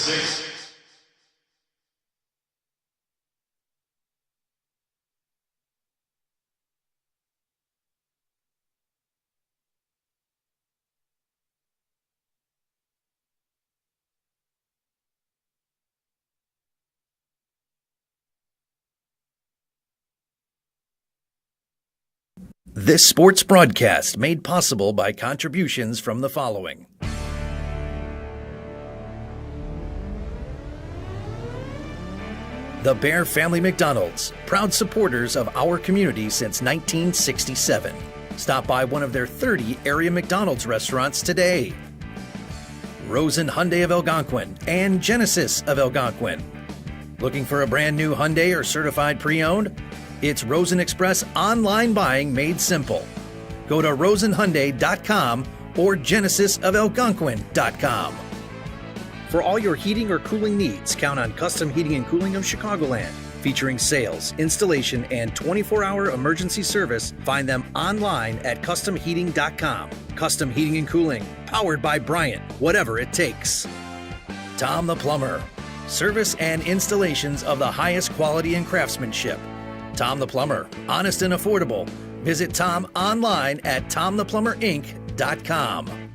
6. This sports broadcast made possible by contributions from the following. The Bear Family McDonald's, proud supporters of our community since 1967. Stop by one of their 30 area McDonald's restaurants today. Rosen Hyundai of Algonquin and Genesis of Algonquin. Looking for a brand new Hyundai or certified pre-owned? It's Rosen Express online buying made simple. Go to rosenhyundai.com or genesisofalgonquin.com. For all your heating or cooling needs, count on Custom Heating and Cooling of Chicagoland. Featuring sales, installation, and 24-hour emergency service, find them online at customheating.com. Custom Heating and Cooling, powered by Bryant, whatever it takes. Tom the Plumber, service and installations of the highest quality and craftsmanship. Tom the Plumber, honest and affordable. Visit Tom online at tomtheplumberinc.com.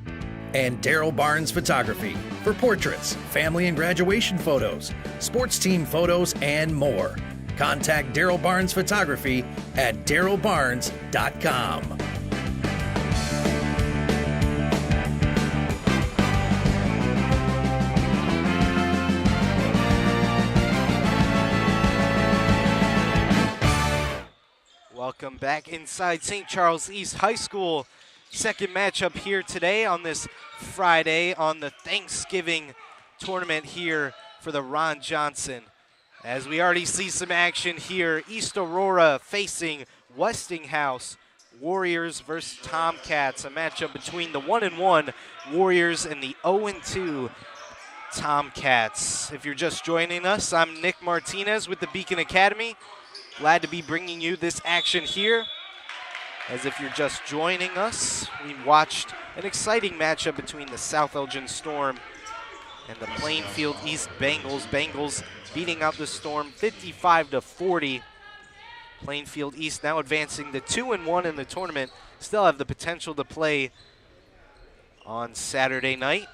And Daryl Barnes Photography for portraits, family and graduation photos, sports team photos, and more. Contact Daryl Barnes Photography at darylbarnes.com. Welcome back inside St. Charles East High School. Second matchup here today on this Friday on the Thanksgiving tournament here for the Ron Johnson. As we already see some action here, East Aurora facing Westinghouse. Warriors versus Tomcats, a matchup between the 1-1 Warriors and the 0-2 Tomcats. If you're just joining us, I'm Nick Martinez with the Beacon Academy. Glad to be bringing you this action here. As if you're just joining us, we watched an exciting matchup between the South Elgin Storm and the Plainfield East Bengals. Bengals beating out the Storm 55-40. Plainfield East now advancing to 2-1 in the tournament. Still have the potential to play on Saturday night.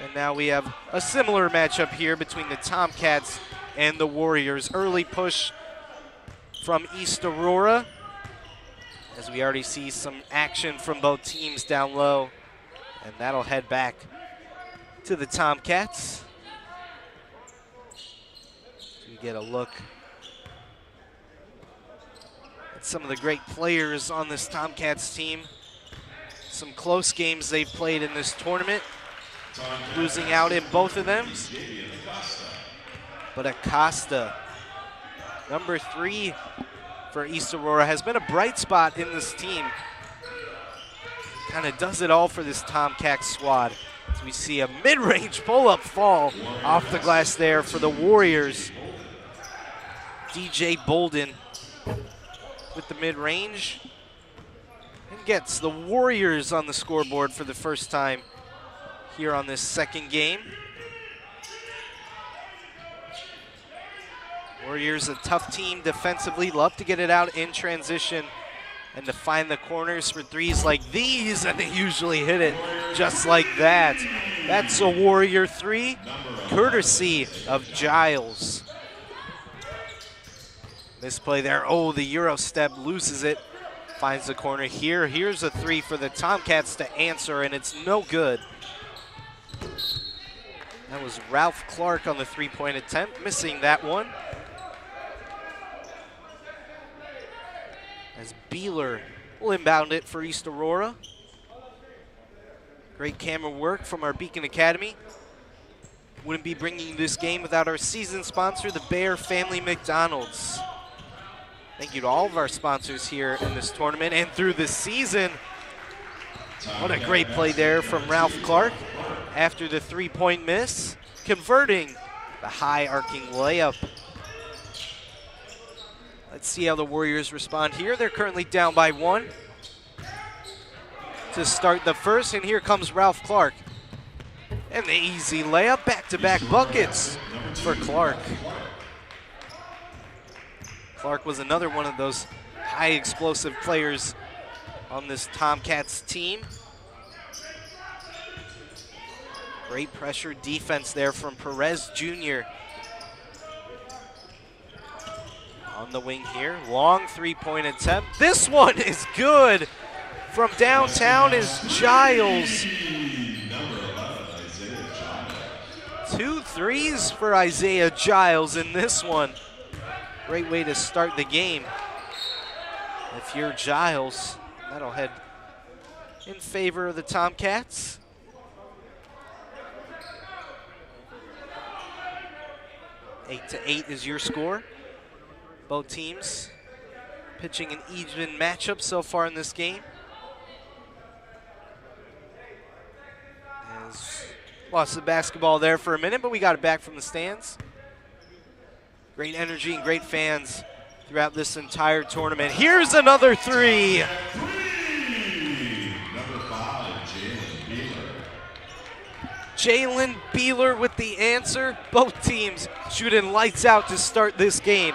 And now we have a similar matchup here between the Tomcats and the Warriors. Early push from East Aurora, as we already see some action from both teams down low, and that'll head back to the Tomcats. We get a look at some of the great players on this Tomcats team. Some close games they've played in this tournament, losing out in both of them. But Acosta, number 3 for East Aurora, has been a bright spot in this team. Kind of does it all for this Tomcat squad. As we see a mid-range pull-up fall off the glass there for the Warriors. DJ Bolden with the mid-range and gets the Warriors on the scoreboard for the first time here on this second game. Warriors, a tough team defensively, love to get it out in transition and to find the corners for threes like these, and they usually hit it just like that. That's a Warrior 3, courtesy of Giles. Misplay there. Oh, the Euro step loses it. Finds the corner here. Here's a 3 for the Tomcats to answer, and it's no good. That was Ralph Clark on the three-point attempt, missing that one. As Beeler will inbound it for East Aurora. Great camera work from our Beacon Academy. Wouldn't be bringing you this game without our season sponsor, the Bear Family McDonald's. Thank you to all of our sponsors here in this tournament and through the season. What a great play there from Ralph Clark after the three-point miss, converting the high arcing layup. Let's see how the Warriors respond here. They're currently down by 1 to start the first, and here comes Ralph Clark. And the easy layup, back-to-back buckets for Clark. Clark was another one of those high explosive players on this Tomcats team. Great pressure defense there from Perez Jr. On the wing here, long three-point attempt. This one is good. From downtown is Giles. 2 threes for Isaiah Giles in this one. Great way to start the game. If you're Giles, that'll head in favor of the Tomcats. Eight to 8 is your score. Both teams pitching an even matchup so far in this game. As lost the basketball there for a minute, but we got it back from the stands. Great energy and great fans throughout this entire tournament. Here's another three. Jalen Beeler with the answer. Both teams shooting lights out to start this game.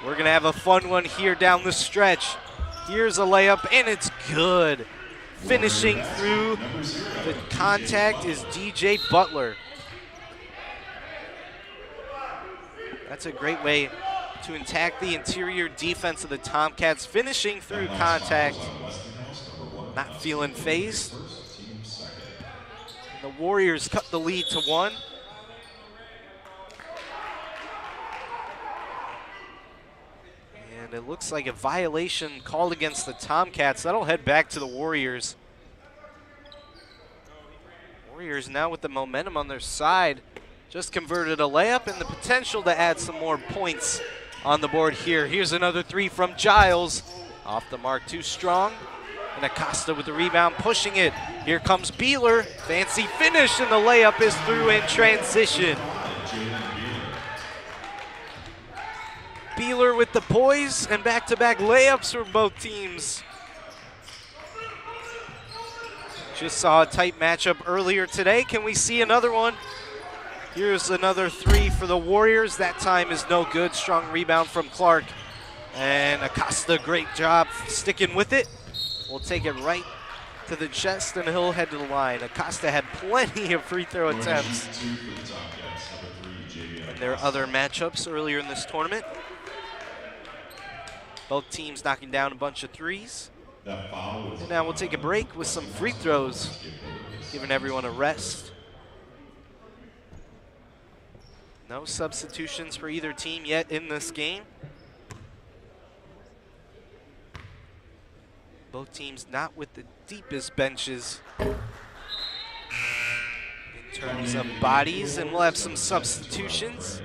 We're going to have a fun one here down the stretch. Here's a layup, and it's good. Finishing through the contact is DJ Butler. That's a great way to attack the interior defense of the Tomcats. Finishing through contact, not feeling phased. The Warriors cut the lead to 1. And it looks like a violation called against the Tomcats. That'll head back to the Warriors. Warriors now with the momentum on their side. Just converted a layup and the potential to add some more points on the board here. Here's another three from Giles. Off the mark, too strong. And Acosta with the rebound, pushing it. Here comes Beeler. Fancy finish, and the layup is through in transition. Beeler with the poise and back-to-back layups for both teams. Just saw a tight matchup earlier today. Can we see another one? Here's another three for the Warriors. That time is no good. Strong rebound from Clark. And Acosta, great job sticking with it. We'll take it right to the chest, and he'll head to the line. Acosta had plenty of free throw attempts in their other matchups earlier in this tournament. Both teams knocking down a bunch of threes. And now we'll take a break with some free throws, giving everyone a rest. No substitutions for either team yet in this game. Both teams not with the deepest benches in terms of bodies, and we'll have some substitutions.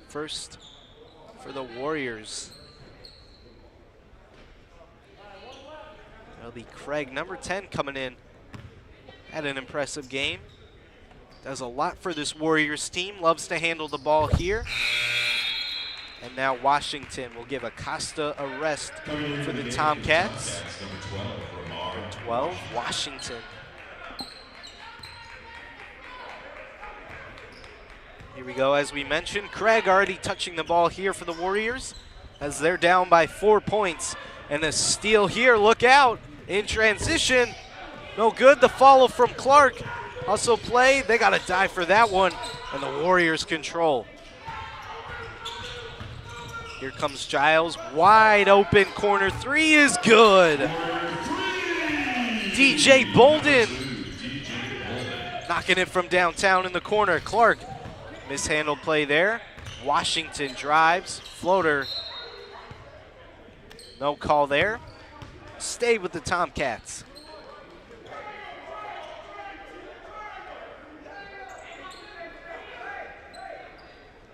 First for the Warriors. That'll be Craig, number 10, coming in. Had an impressive game. Does a lot for this Warriors team. Loves to handle the ball here. And now Washington will give Acosta a rest for the Tomcats. Number 12, Washington. Here we go, as we mentioned. Craig already touching the ball here for the Warriors as they're down by 4 points. And a steal here, look out, in transition. No good, the follow from Clark. Also play, they got to dive for that one, and the Warriors control. Here comes Giles, wide open corner three is good. DJ Bolden knocking it from downtown in the corner. Clark, mishandled play there. Washington drives, floater. No call there. Stay with the Tomcats.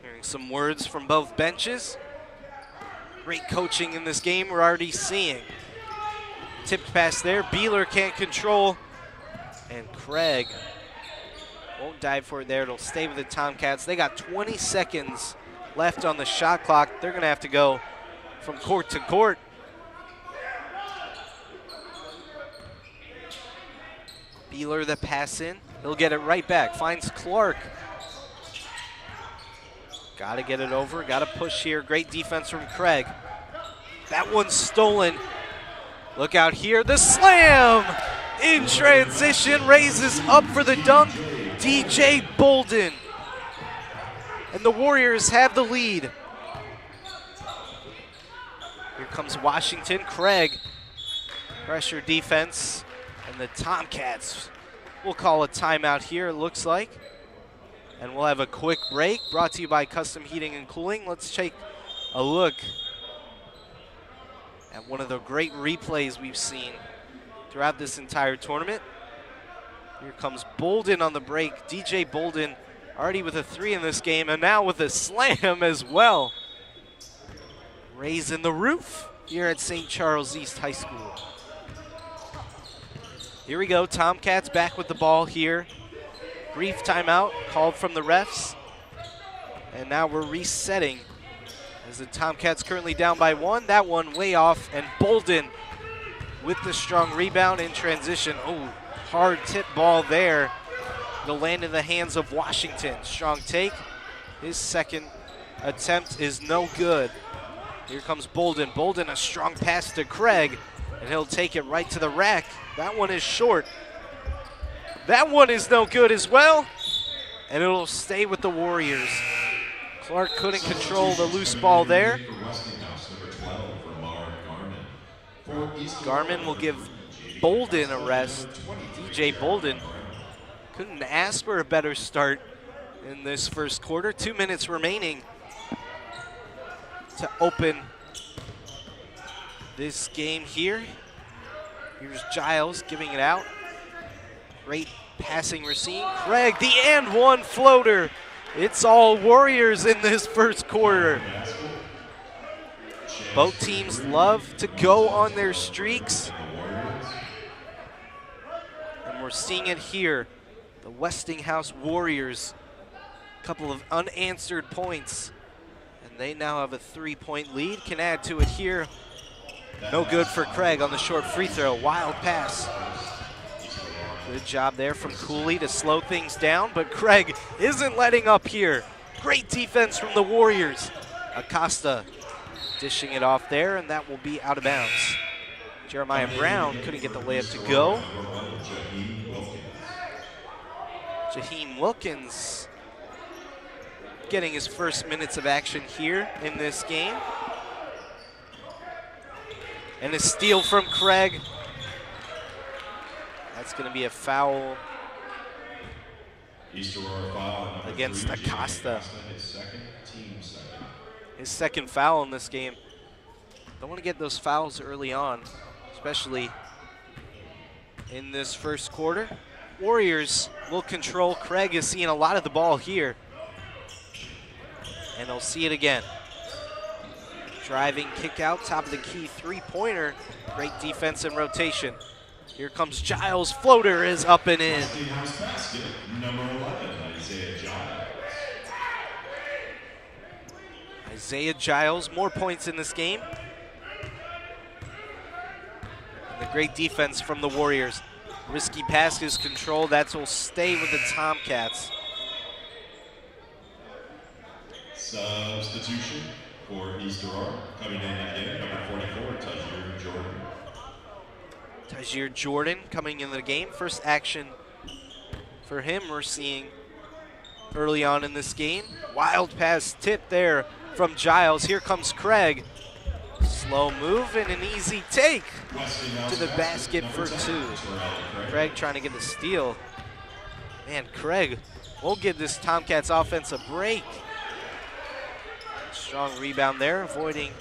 Hearing some words from both benches. Great coaching in this game we're already seeing. Tipped pass there, Beeler can't control. And Craig won't dive for it there. It'll stay with the Tomcats. They got 20 seconds left on the shot clock. They're gonna have to go from court to court. Beeler the pass in. He'll get it right back. Finds Clark. Got to get it over. Got to push here. Great defense from Craig. That one's stolen. Look out here. The slam in transition. Raises up for the dunk. DJ Bolden. And the Warriors have the lead. Here comes Washington. Craig. Pressure defense. And the Tomcats will call a timeout here, it looks like. And we'll have a quick break brought to you by Custom Heating and Cooling. Let's take a look at one of the great replays we've seen throughout this entire tournament. Here comes Bolden on the break. DJ Bolden already with a 3 in this game, and now with a slam as well. Raising the roof here at St. Charles East High School. Here we go, Tomcats back with the ball here. Brief timeout called from the refs. And now we're resetting as the Tomcats currently down by 1. That one way off, and Bolden with the strong rebound in transition. Oh, hard tip ball there. It'll land in the hands of Washington. Strong take. His second attempt is no good. Here comes Bolden. Bolden, a strong pass to Craig, and he'll take it right to the rack. That one is short. That one is no good as well, and it'll stay with the Warriors. Clark couldn't control the loose ball there. Garmin will give Bolden a rest. DJ Bolden couldn't ask for a better start in this first quarter. 2 minutes remaining to open this game here. Here's Giles giving it out. Great passing receive. Craig, the and one floater. It's all Warriors in this first quarter. Both teams love to go on their streaks. And we're seeing it here. The Westinghouse Warriors, a couple of unanswered points. And they now have a 3-point lead. Can add to it here. No good for Craig on the short free throw. Wild pass. Good job there from Cooley to slow things down, but Craig isn't letting up here. Great defense from the Warriors. Acosta dishing it off there, and that will be out of bounds. Jeremiah Brown couldn't get the layup to go. Jaheim Wilkins getting his first minutes of action here in this game. And a steal from Craig. That's going to be a foul against Acosta. His second foul in this game. Don't want to get those fouls early on, especially in this first quarter. Warriors will control. Craig is seeing a lot of the ball here. And they'll see it again. Driving kick out, top of the key, 3-pointer. Great defense and rotation. Here comes Giles. Floater is up and in. Number 11, Isaiah Giles. Isaiah Giles, more points in this game. And the great defense from the Warriors. Risky pass is controlled. That will stay with the Tomcats. Substitution for East Aurora. Coming in again, number 44, Tajir Jordan. Tajir Jordan coming into the game. First action for him we're seeing early on in this game. Wild pass tip there from Giles. Here comes Craig. Slow move and an easy take to the basket for 2. Craig trying to get the steal. Man, Craig won't give this Tomcats offense a break. Strong rebound there, avoiding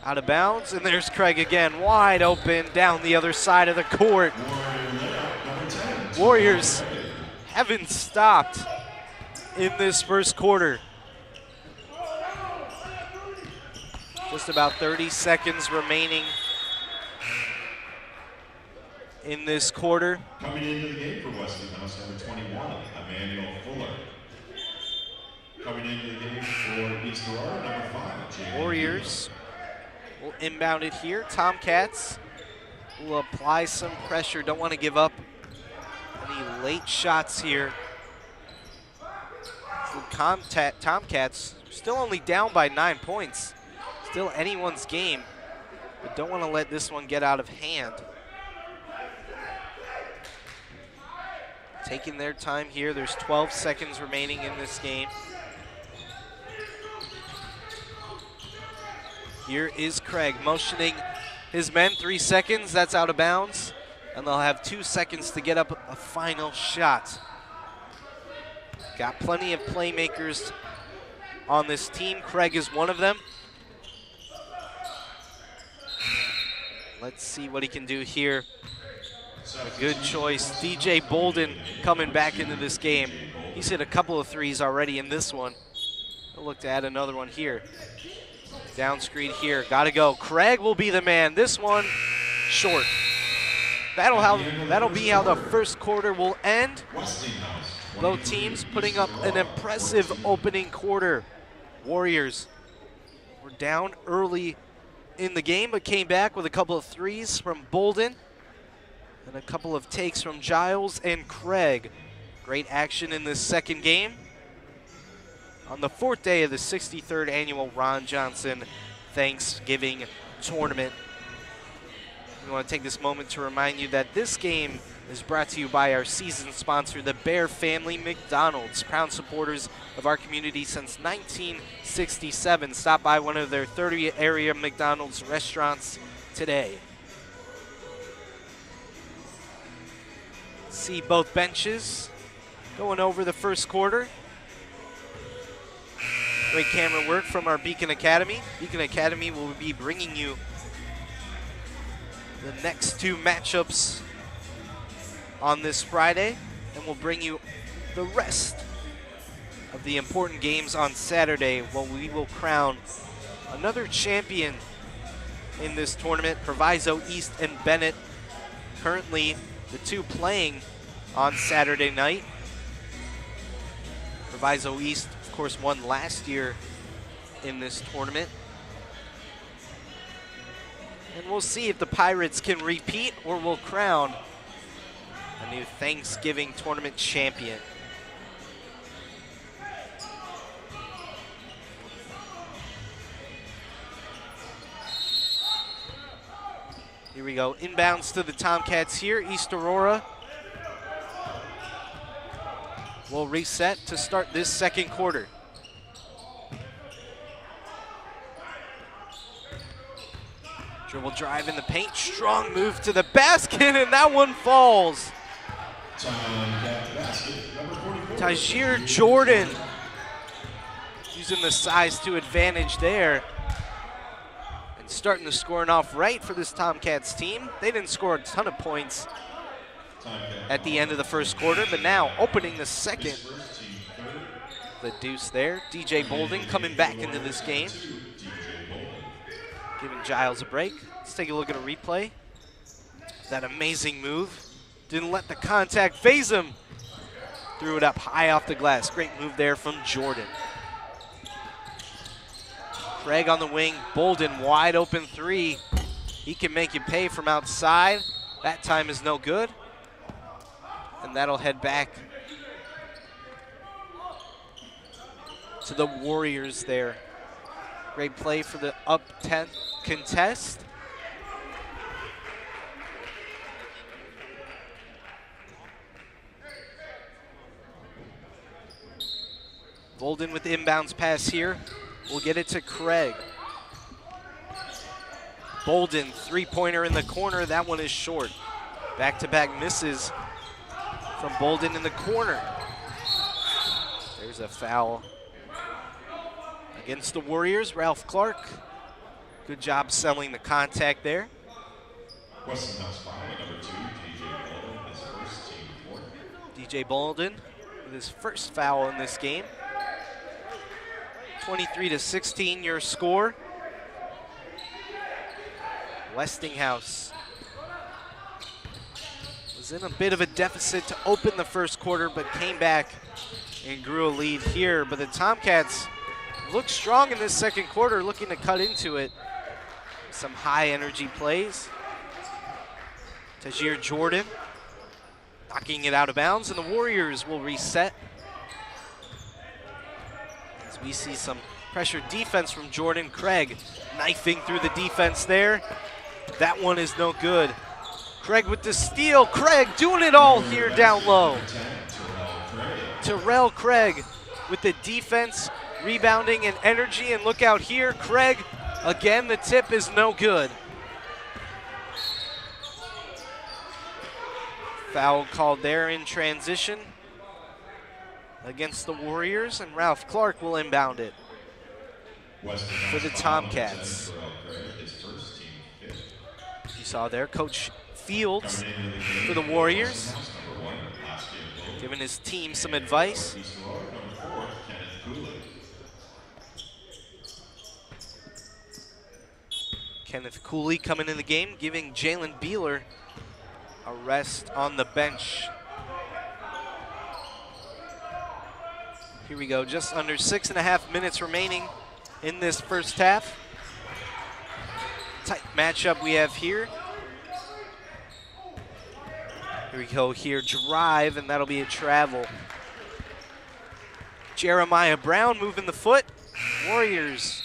out of bounds. And there's Craig again, wide open down the other side of the court. Warriors haven't stopped in this first quarter. Just about 30 seconds remaining in this quarter. Coming into the game for Westinghouse, number 21, Emmanuel Fuller. Coming into the game for East Aurora, number 5, Jamie Warriors will inbound it here. Tomcats will apply some pressure. Don't want to give up any late shots here. The Tomcats still only down by 9 points. Still anyone's game, but don't want to let this one get out of hand. Taking their time here. There's 12 seconds remaining in this game. Here is Craig motioning his men. 3 seconds, that's out of bounds. And they'll have 2 seconds to get up a final shot. Got plenty of playmakers on this team. Craig is one of them. Let's see what he can do here. A good choice. DJ Bolden coming back into this game. He's hit a couple of threes already in this one. He'll look to add another one here. Down screen here, gotta go. Craig will be the man. This one, short. That'll be how the first quarter will end. Both teams putting up an impressive opening quarter. Warriors were down early in the game, but came back with a couple of threes from Bolden and a couple of takes from Giles and Craig. Great action in this second game on the 4th day of the 63rd annual Ron Johnson Thanksgiving Tournament. We want to take this moment to remind you that this game is brought to you by our season sponsor, the Bear Family McDonald's, proud supporters of our community since 1967. Stop by one of their 30 area McDonald's restaurants today. See both benches going over the first quarter. Great camera work from our Beacon Academy. Beacon Academy will be bringing you the next 2 matchups on this Friday, and we'll bring you the rest of the important games on Saturday, while we will crown another champion in this tournament, Proviso East and Bennett. Currently, the 2 playing on Saturday night. Proviso East, of course, won last year in this tournament. And we'll see if the Pirates can repeat or will crown a new Thanksgiving tournament champion. Here we go, inbounds to the Tomcats here. East Aurora will reset to start this second quarter. Dribble drive in the paint, strong move to the basket, and that one falls. Tajir Jordan using the size to advantage there. And starting to scoring off right for this Tomcats team. They didn't score a ton of points at the end of the first quarter, but now opening the second. The deuce there. DJ Bolden coming back into this game. Giving Giles a break. Let's take a look at a replay. That amazing move. Didn't let the contact phase him. Threw it up high off the glass. Great move there from Jordan. Craig on the wing. Bolden wide open 3. He can make you pay from outside. That time is no good. And that'll head back to the Warriors there. Great play for the up 10 contest. Bolden with the inbounds pass here. We'll get it to Craig. Bolden, 3-pointer in the corner. That one is short. Back-to-back misses from Bolden in the corner. There's a foul against the Warriors. Ralph Clark. Good job selling the contact there. Westinghouse fouling number 2, DJ Bolden, his first team fourth. DJ Bolden with his first foul in this game. 23-16 your score. Westinghouse was in a bit of a deficit to open the first quarter, but came back and grew a lead here. But the Tomcats look strong in this second quarter, looking to cut into it. Some high energy plays. Tajir Jordan, knocking it out of bounds, and the Warriors will reset. As we see some pressure defense from Jordan. Craig knifing through the defense there. That one is no good. Craig with the steal. Craig doing it all here down low. Terrell Craig with the defense, rebounding and energy, and look out here. Craig, again, the tip is no good. Foul called there in transition against the Warriors, and Ralph Clark will inbound it for the Tomcats. You saw there Coach Fields for the Warriors, giving his team some advice. Kenneth Cooley coming in the game, giving Jalen Beeler a rest on the bench. Here we go, just under 6.5 minutes remaining in this first half. Tight matchup we have here. Here we go here, drive, and that'll be a travel. Jeremiah Brown moving the foot. Warriors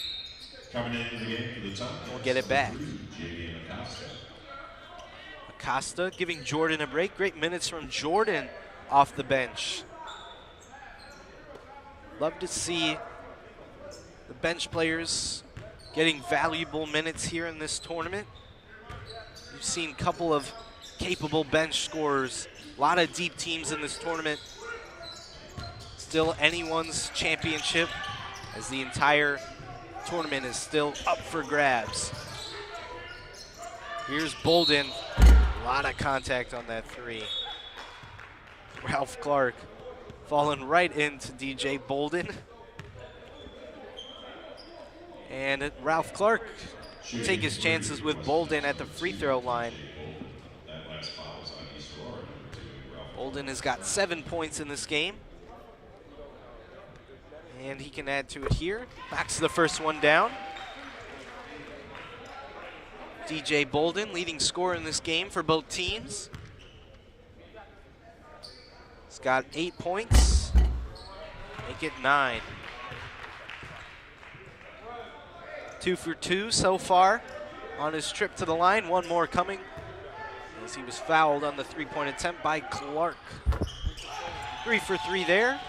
will get it back. Acosta giving Jordan a break. Great minutes from Jordan off the bench. Love to see the bench players getting valuable minutes here in this tournament. We've seen a couple of capable bench scorers. A lot of deep teams in this tournament. Still anyone's championship, as the entire tournament is still up for grabs. Here's Bolden. A lot of contact on that three. Ralph Clark falling right into DJ Bolden. And Ralph Clark will take his chances with Bolden at the free throw line. Bolden has got 7 points in this game. And he can add to it here. Knocks the first one down. DJ Bolden, leading scorer in this game for both teams. He's got 8 points. Make it 9. 2 for 2 so far on his trip to the line. One more coming, as he was fouled on the three-point attempt by Clark. 3 for 3 there.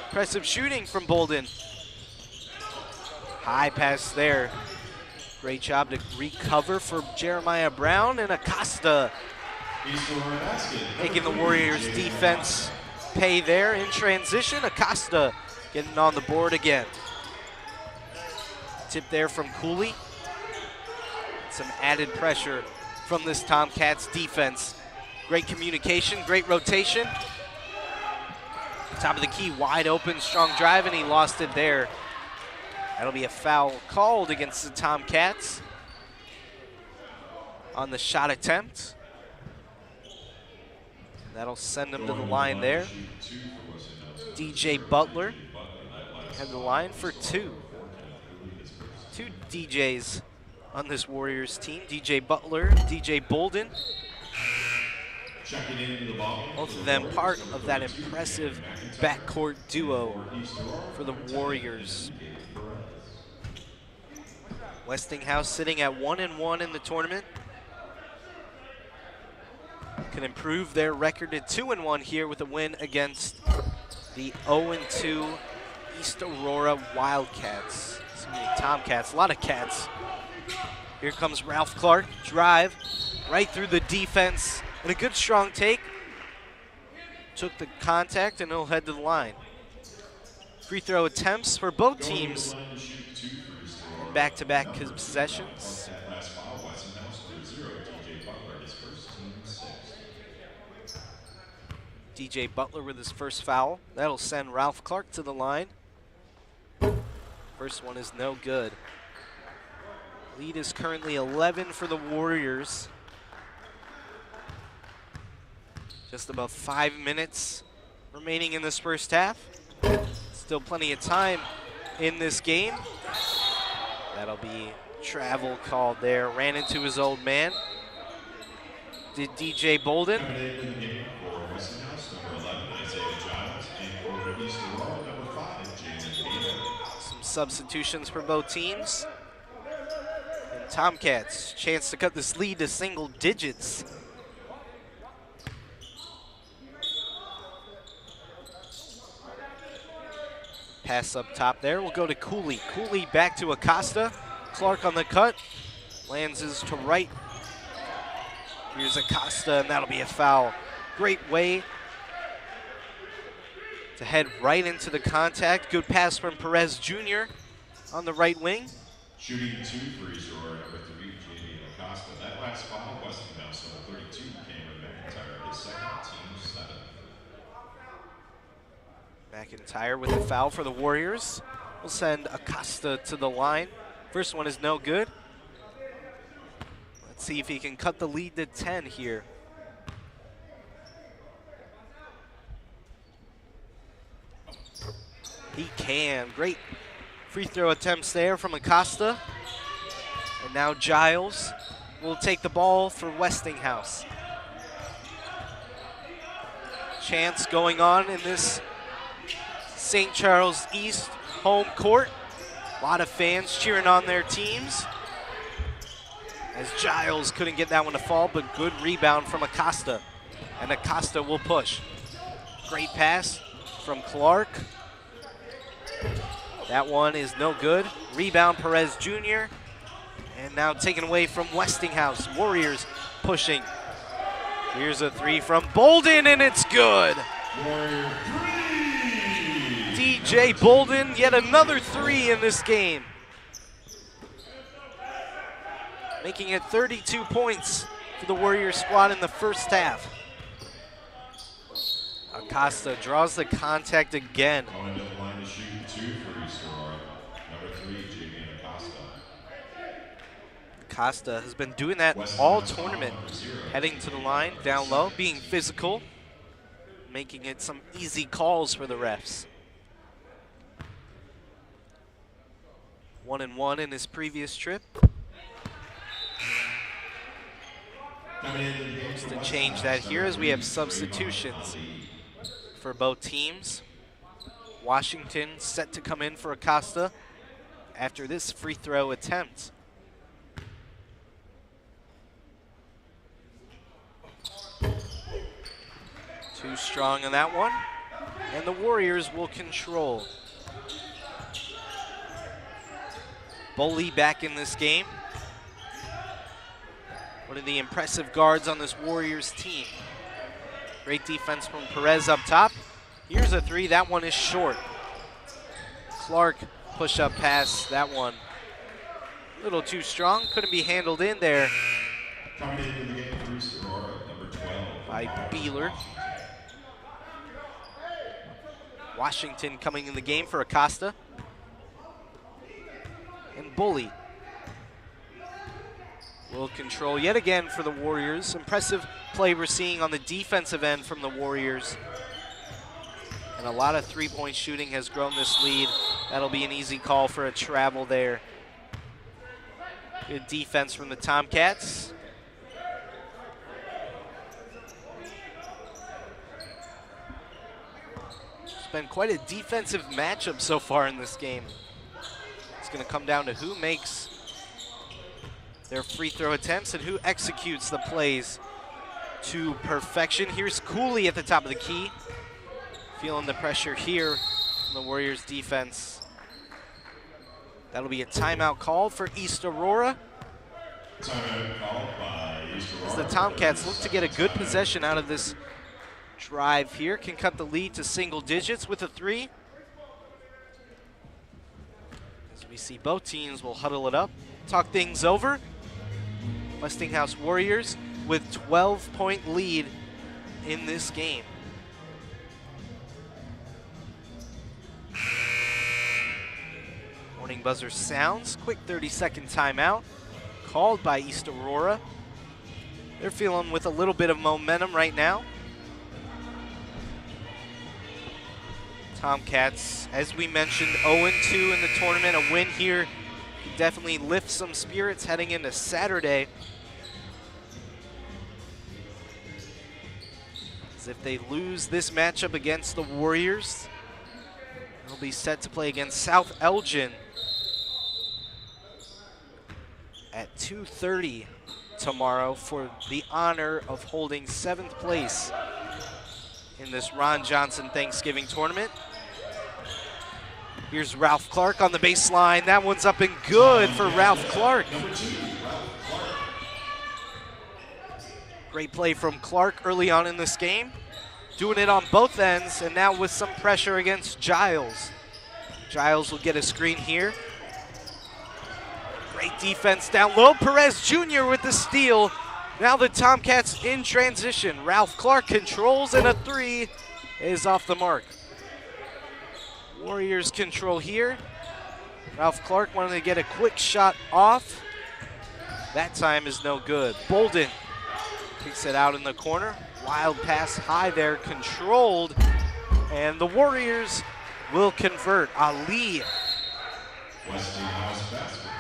Impressive shooting from Bolden. High pass there. Great job to recover for Jeremiah Brown, and Acosta making the Warriors defense pay there in transition. Acosta getting on the board again. Tip there from Cooley. Some added pressure from this Tomcats defense. Great communication, great rotation. Top of the key, wide open, strong drive, and he lost it there. That'll be a foul called against the Tomcats on the shot attempt. That'll send them to the line there. DJ Butler had the line for 2. 2 DJs on this Warriors team. DJ Butler, DJ Bolden. Both of them part of that impressive backcourt duo for the Warriors. Westinghouse sitting at 1-1 in the tournament. Can improve their record to 2-1 here with a win against the 0-2 East Aurora Wildcats. Excuse me, Tomcats, a lot of cats. Here comes Ralph Clark, drive right through the defense, and a good strong take. Took the contact, and he'll head to the line. Free throw attempts for both teams. Back-to-back possessions. DJ Butler with his first foul. That'll send Ralph Clark to the line. First one is no good. Lead is currently 11 for the Warriors. Just about 5 minutes remaining in this first half. Still plenty of time in this game. That'll be travel called there. Ran into his old man. Did DJ Bolden. substitutions for both teams. And Tomcats, chance to cut this lead to single digits. Pass up top there. We'll go to Cooley. Cooley back to Acosta. Clark on the cut. Lands his to right. Here's Acosta, and that'll be a foul. Great way to head right into the contact. Good pass from Perez Jr. on the right wing. Shooting 2 for East Aurora, number 3, Jamie Acosta. That last foul, Westinghouse, number 32, Cameron McIntyre, his second, team 7. McIntyre with a foul for the Warriors. We'll send Acosta to the line. First one is no good. Let's see if he can cut the lead to 10 here. He can. Great free throw attempts there from Acosta. And now Giles will take the ball for Westinghouse. Chance going on in this St. Charles East home court. A lot of fans cheering on their teams. As Giles couldn't get that one to fall, but good rebound from Acosta. And Acosta will push. Great pass from Clark. That one is no good. Rebound Perez Jr. And now taken away from Westinghouse. Warriors pushing. Here's a 3 from Bolden, and it's good. Warrior 3. DJ Bolden, yet another 3 in this game. Making it 32 points for the Warriors squad in the first half. Acosta draws the contact again. Going to the line to shoot 2 for East Aurora, number 3, Jamie Acosta. Acosta has been doing that all tournament, heading to the line, down low, being physical, making it some easy calls for the refs. 1-1 in his previous trip. Just to change that here as we have substitutions for both teams. Washington set to come in for Acosta after this free throw attempt. Too strong on that one, and the Warriors will control. Boley back in this game. One of the impressive guards on this Warriors team. Great defense from Perez up top. Here's a 3, that one is short. Clark push-up pass, that one a little too strong, couldn't be handled in there Coming into the game for East Aurora, number 12. by Beeler. Washington coming in the game for Acosta. And Boley will control yet again for the Warriors. Impressive play we're seeing on the defensive end from the Warriors. And a lot of three-point shooting has grown this lead. That'll be an easy call for a travel there. Good defense from the Tomcats. It's been quite a defensive matchup so far in this game. It's going to come down to who makes their free throw attempts and who executes the plays to perfection. Here's Cooley at the top of the key. Feeling the pressure here from the Warriors defense. That'll be a timeout called for East Aurora. Timeout called by East Aurora. As the Tomcats look to get a good possession out of this drive here. Can cut the lead to single digits with a 3. As we see both teams will huddle it up, talk things over. Westinghouse Warriors with 12-point lead in this game. Warning buzzer sounds. Quick 30-second timeout called by East Aurora. They're feeling with a little bit of momentum right now. Tomcats, as we mentioned, 0-2 in the tournament. A win here can definitely lift some spirits heading into Saturday. As if they lose this matchup against the Warriors, they'll be set to play against South Elgin at 2:30 tomorrow for the honor of holding 7th place in this Ron Johnson Thanksgiving tournament. Here's Ralph Clark on the baseline. That one's up and good for Ralph Clark. Great play from Clark early on in this game. Doing it on both ends, and now with some pressure against Giles. Giles will get a screen here. Great defense down low. Perez Jr. with the steal. Now the Tomcats in transition. Ralph Clark controls, and a 3 is off the mark. Warriors control here. Ralph Clark wanted to get a quick shot off. That time is no good. Bolden kicks it out in the corner. Wild pass high there, controlled. And the Warriors will convert. Ali Westinghouse basket.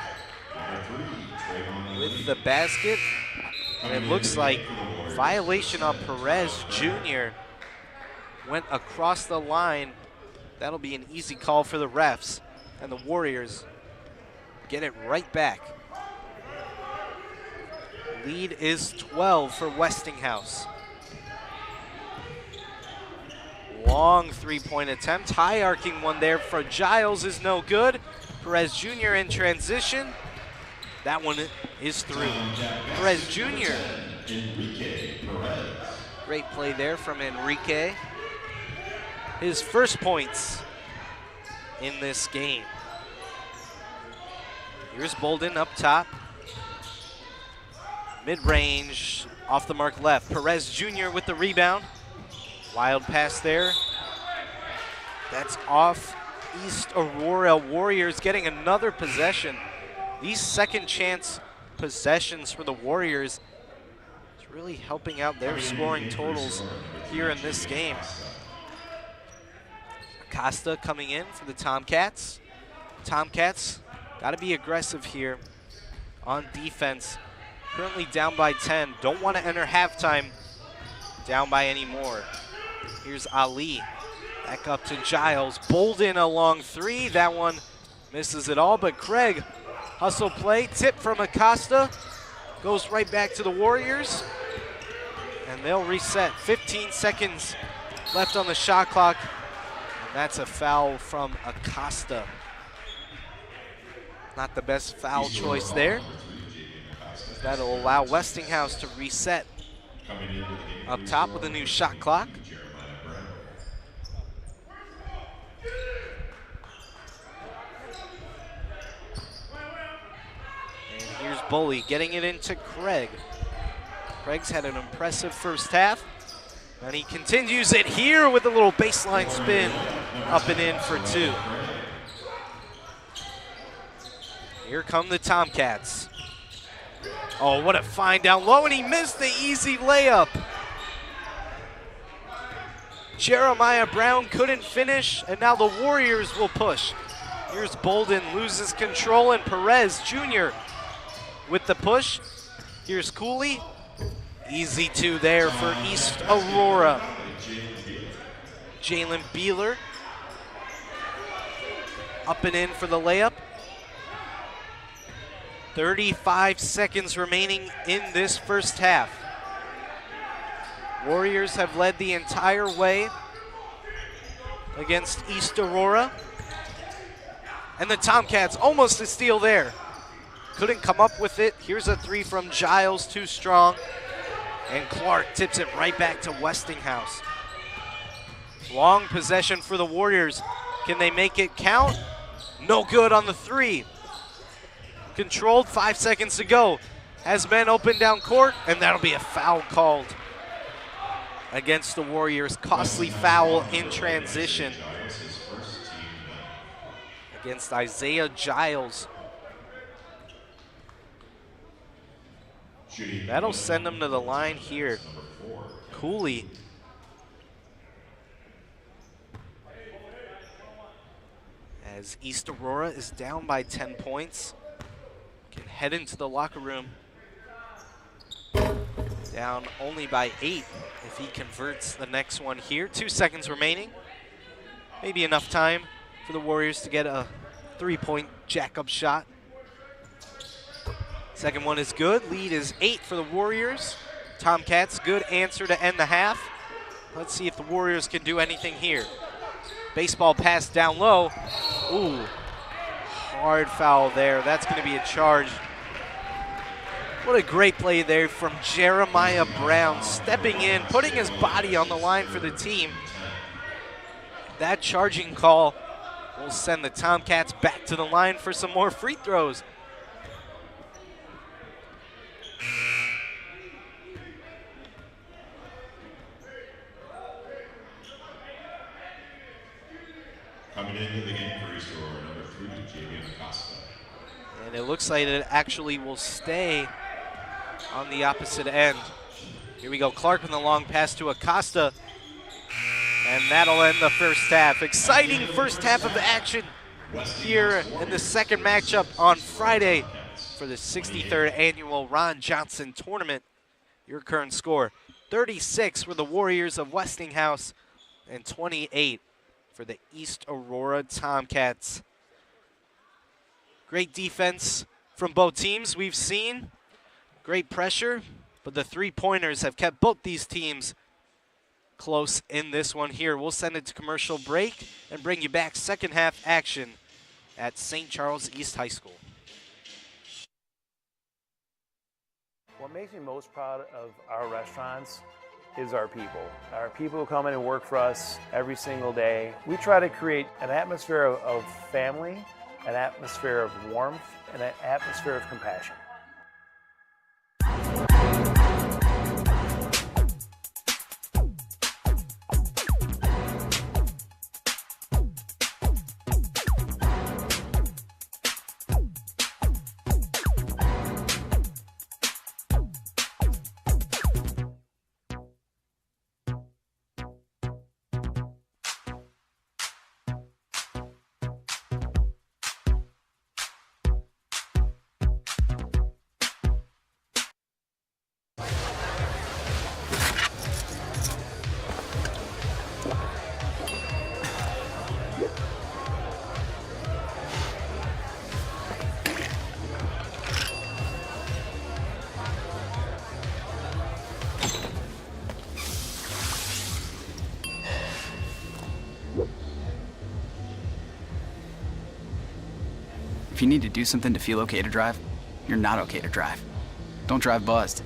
Number 3, Trayvon with the basket. And it looks like violation on Perez Jr. went across the line. That'll be an easy call for the refs. And the Warriors get it right back. Lead is 12 for Westinghouse. Long 3-point attempt. High arcing one there for Giles is no good. Perez Jr. in transition. That one is through. Perez Jr. Great play there from Enrique. His first points in this game. Here's Bolden up top. Mid-range, off the mark left. Perez Jr. with the rebound. Wild pass there. That's off East Aurora. Warriors getting another possession. These second chance possessions for the Warriors is really helping out their scoring totals here in this game. Acosta coming in for the Tomcats. Tomcats got to be aggressive here on defense. Currently down by 10. Don't want to enter halftime down by any more. Here's Ali. Back up to Giles. Bolden a long 3. That one misses it all, but Craig, hustle play. Tip from Acosta. Goes right back to the Warriors. And they'll reset. 15 seconds left on the shot clock. And that's a foul from Acosta. Not the best foul choice there. That'll allow Westinghouse to reset up top with a new shot clock. And here's Bully getting it into Craig. Craig's had an impressive first half, and he continues it here with a little baseline spin up and in for 2. Here come the Tomcats. Oh, what a find down low, and he missed the easy layup. Jeremiah Brown couldn't finish, and now the Warriors will push. Here's Bolden, loses control, and Perez Jr. with the push. Here's Cooley. Easy 2 there for East Aurora. Jalen Beeler up and in for the layup. 35 seconds remaining in this first half. Warriors have led the entire way against East Aurora. And the Tomcats almost a steal there. Couldn't come up with it. Here's a 3 from Giles, too strong. And Clark tips it right back to Westinghouse. Long possession for the Warriors. Can they make it count? No good on the 3. Controlled, 5 seconds to go. Has men open down court, and that'll be a foul called against the Warriors. Costly foul in transition against Isaiah Giles. That'll send him to the line here. Cooley. As East Aurora is down by 10 points. Can head into the locker room. Down only by 8 if he converts the next one here. 2 seconds remaining. Maybe enough time for the Warriors to get a 3-point jack-up shot. Second one is good. Lead is 8 for the Warriors. Tomcats, good answer to end the half. Let's see if the Warriors can do anything here. Baseball pass down low. Ooh, hard foul there. That's going to be a charge. What a great play there from Jeremiah Brown, stepping in, putting his body on the line for the team. That charging call will send the Tomcats back to the line for some more free throws. Coming into the game for East Aurora, number 3, Javier Acosta. And it looks like it actually will stay on the opposite end. Here we go, Clark with the long pass to Acosta. And that'll end the first half. Exciting first half of action here in the second matchup on Friday for the 63rd annual Ron Johnson Tournament. Your current score, 36 for the Warriors of Westinghouse and 28 for the East Aurora Tomcats. Great defense from both teams we've seen. Great pressure, but the three-pointers have kept both these teams close in this one here. We'll send it to commercial break and bring you back second half action at St. Charles East High School. What makes me most proud of our restaurants is our people. Our people who come in and work for us every single day. We try to create an atmosphere of family, an atmosphere of warmth, and an atmosphere of compassion. If you need to do something to feel okay to drive, you're not okay to drive. Don't drive buzzed.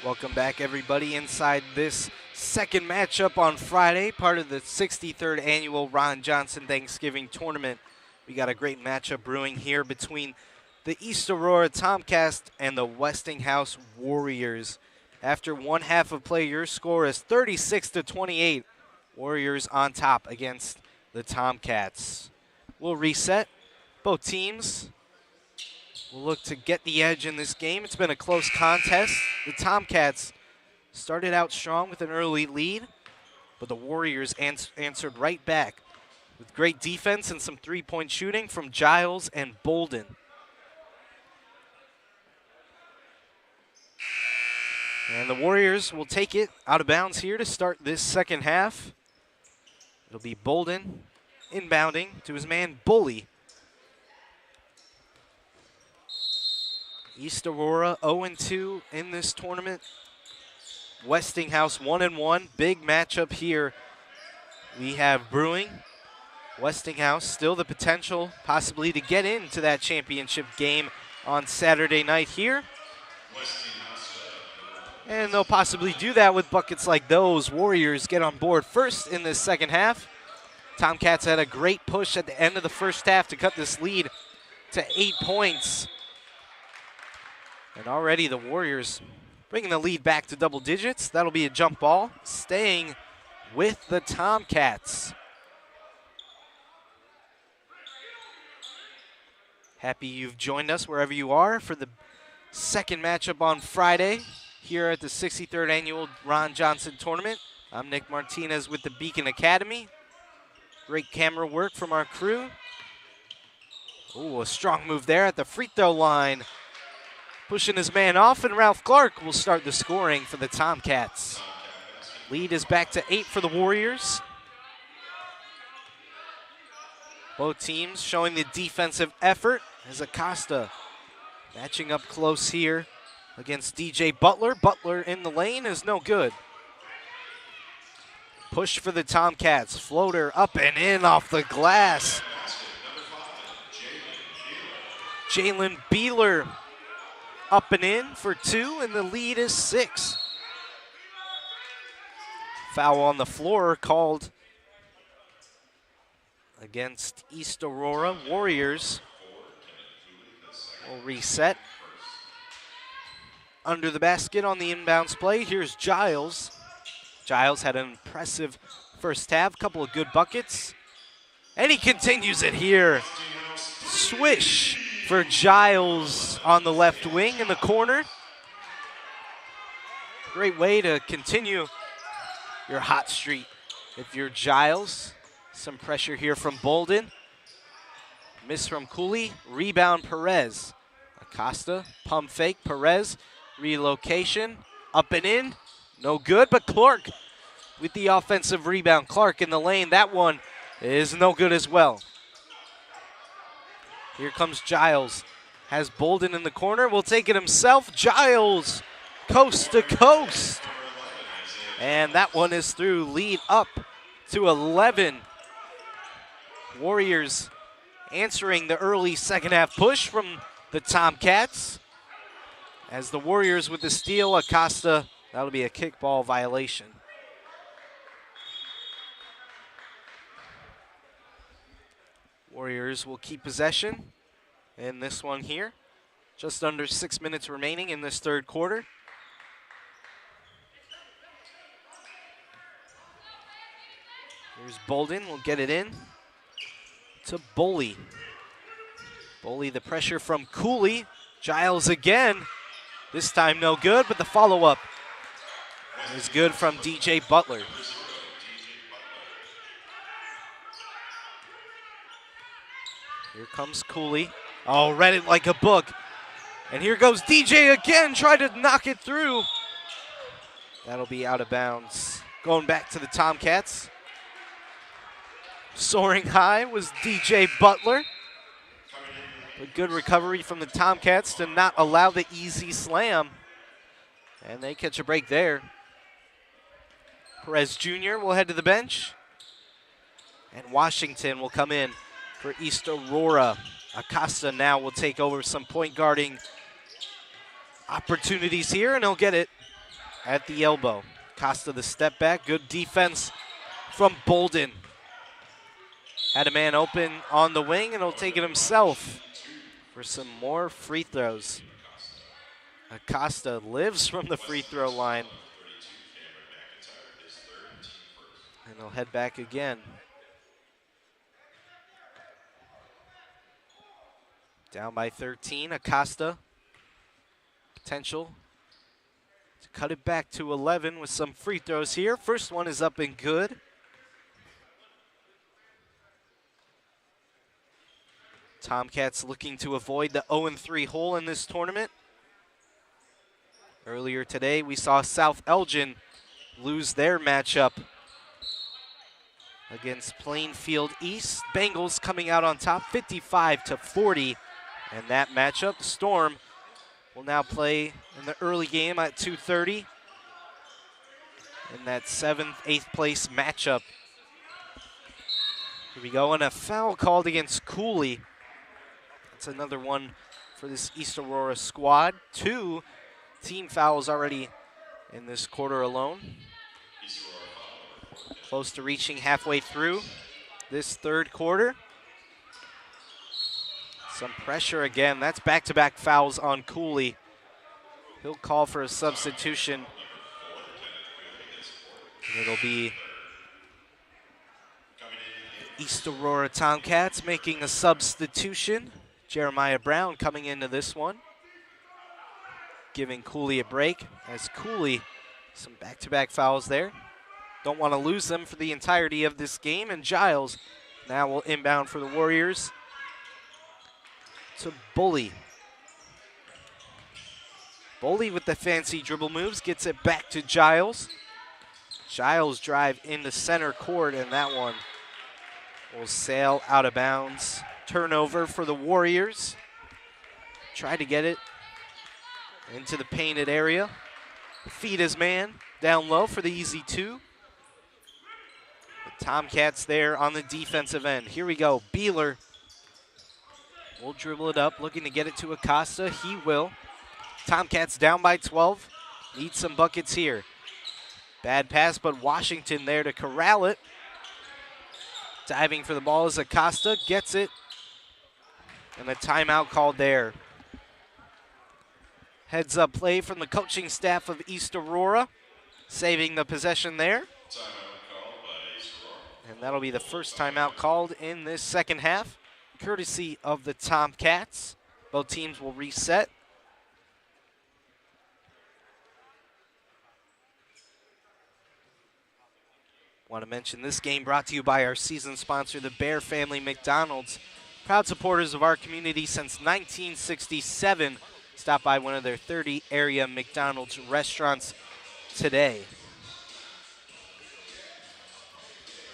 Welcome back, everybody, inside this second matchup on Friday, part of the 63rd annual Ron Johnson Thanksgiving Tournament. We got a great matchup brewing here between the East Aurora Tomcats and the Westinghouse Warriors. After one half of play, your score is 36-28. Warriors on top against the Tomcats. We'll reset. Both teams will look to get the edge in this game. It's been a close contest. The Tomcats started out strong with an early lead, but the Warriors answered right back with great defense and some three-point shooting from Giles and Bolden. And the Warriors will take it out of bounds here to start this second half. It'll be Bolden inbounding to his man Bully. East Aurora 0-2 in this tournament. Westinghouse 1-1. Big matchup here we have brewing. Westinghouse still the potential possibly to get into that championship game on Saturday night here. And they'll possibly do that with buckets like those. Warriors get on board first in this second half. Tomcats had a great push at the end of the first half to cut this lead to 8 points. And already the Warriors bringing the lead back to double digits. That'll be a jump ball, staying with the Tomcats. Happy you've joined us wherever you are for the second matchup on Friday here at the 63rd Annual Ron Johnson Tournament. I'm Nick Martinez with the Beacon Academy. Great camera work from our crew. Ooh, a strong move there at the free throw line. Pushing his man off, and Ralph Clark will start the scoring for the Tomcats. Lead is back to 8 for the Warriors. Both teams showing the defensive effort as Acosta matching up close here against DJ Butler. Butler in the lane is no good. Push for the Tomcats. Floater up and in off the glass. Jalen Beeler up and in for 2, and the lead is 6. Foul on the floor called against East Aurora. Warriors will reset. Under the basket on the inbounds play, here's Giles. Giles had an impressive first half, couple of good buckets. And he continues it here. Swish for Giles on the left wing in the corner. Great way to continue your hot streak if you're Giles. Some pressure here from Bolden. Miss from Cooley. Rebound Perez. Acosta, pump fake. Perez, relocation. Up and in. No good, but Clark with the offensive rebound. Clark in the lane. That one is no good as well. Here comes Giles. Has Bolden in the corner. Will take it himself. Giles, coast to coast. And that one is through. Lead up to 11. Warriors answering the early second half push from the Tomcats. As the Warriors with the steal, Acosta, that'll be a kickball violation. Warriors will keep possession in this one here. Just under 6 minutes remaining in this third quarter. Here's Bolden, will get it in to Boley. Boley, the pressure from Cooley. Giles again. This time no good, but the follow-up is good from DJ Butler. Here comes Cooley. Oh, read it like a book. And here goes DJ again, try to knock it through. That'll be out of bounds. Going back to the Tomcats. Soaring high was DJ Butler. A good recovery from the Tomcats to not allow the easy slam. And they catch a break there. Perez Jr. will head to the bench. And Washington will come in for East Aurora. Acosta now will take over some point guarding opportunities here, and he'll get it at the elbow. Acosta the step back. Good defense from Bolden. Had a man open on the wing, and he'll take it himself for some more free throws. Acosta lives from the free throw line. And he'll head back again. Down by 13, Acosta. Potential to cut it back to 11 with some free throws here. First one is up and good. Tomcats looking to avoid the 0-3 hole in this tournament. Earlier today, we saw South Elgin lose their matchup against Plainfield East. Bengals coming out on top, 55-40. And that matchup, Storm, will now play in the early game at 2:30 in that 7th, 8th place matchup. Here we go, and a foul called against Cooley. That's another one for this East Aurora squad. 2 team fouls already in this quarter alone. Close to reaching halfway through this third quarter. Some pressure again. That's back-to-back fouls on Cooley. He'll call for a substitution. And it'll be East Aurora Tomcats making a substitution. Jeremiah Brown coming into this one, giving Cooley a break, as Cooley, some back-to-back fouls there. Don't want to lose them for the entirety of this game, and Giles now will inbound for the Warriors to Bully. Bully with the fancy dribble moves, gets it back to Giles. Giles drive into center court, and that one will sail out of bounds. Turnover for the Warriors. Try to get it into the painted area. Feed his man down low for the easy two. The Tomcats there on the defensive end. Here we go. Beeler will dribble it up, looking to get it to Acosta. He will. Tomcats down by 12. Need some buckets here. Bad pass, but Washington there to corral it. Diving for the ball is Acosta. Gets it. And a timeout called there. Heads up play from the coaching staff of East Aurora. Saving the possession there. And that'll be the first timeout called in this second half, courtesy of the Tomcats. Both teams will reset. Want to mention this game brought to you by our season sponsor, the Bear Family McDonald's. Proud supporters of our community since 1967. Stop by one of their 30 area McDonald's restaurants today.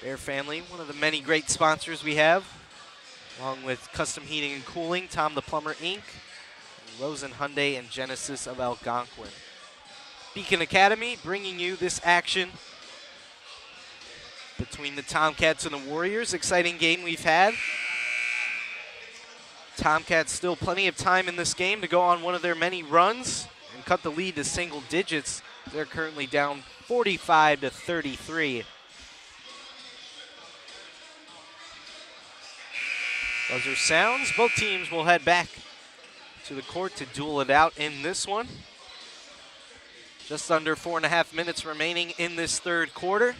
Bear Family, one of the many great sponsors we have, along with Custom Heating and Cooling, Tom the Plumber Inc., and Rosen Hyundai and Genesis of Algonquin. Beacon Academy bringing you this action between the Tomcats and the Warriors. Exciting game we've had. Tomcats still plenty of time in this game to go on one of their many runs and cut the lead to single digits. They're currently down 45-33. Buzzer sounds. Both teams will head back to the court to duel it out in this one. Just under 4.5 minutes remaining in this third quarter.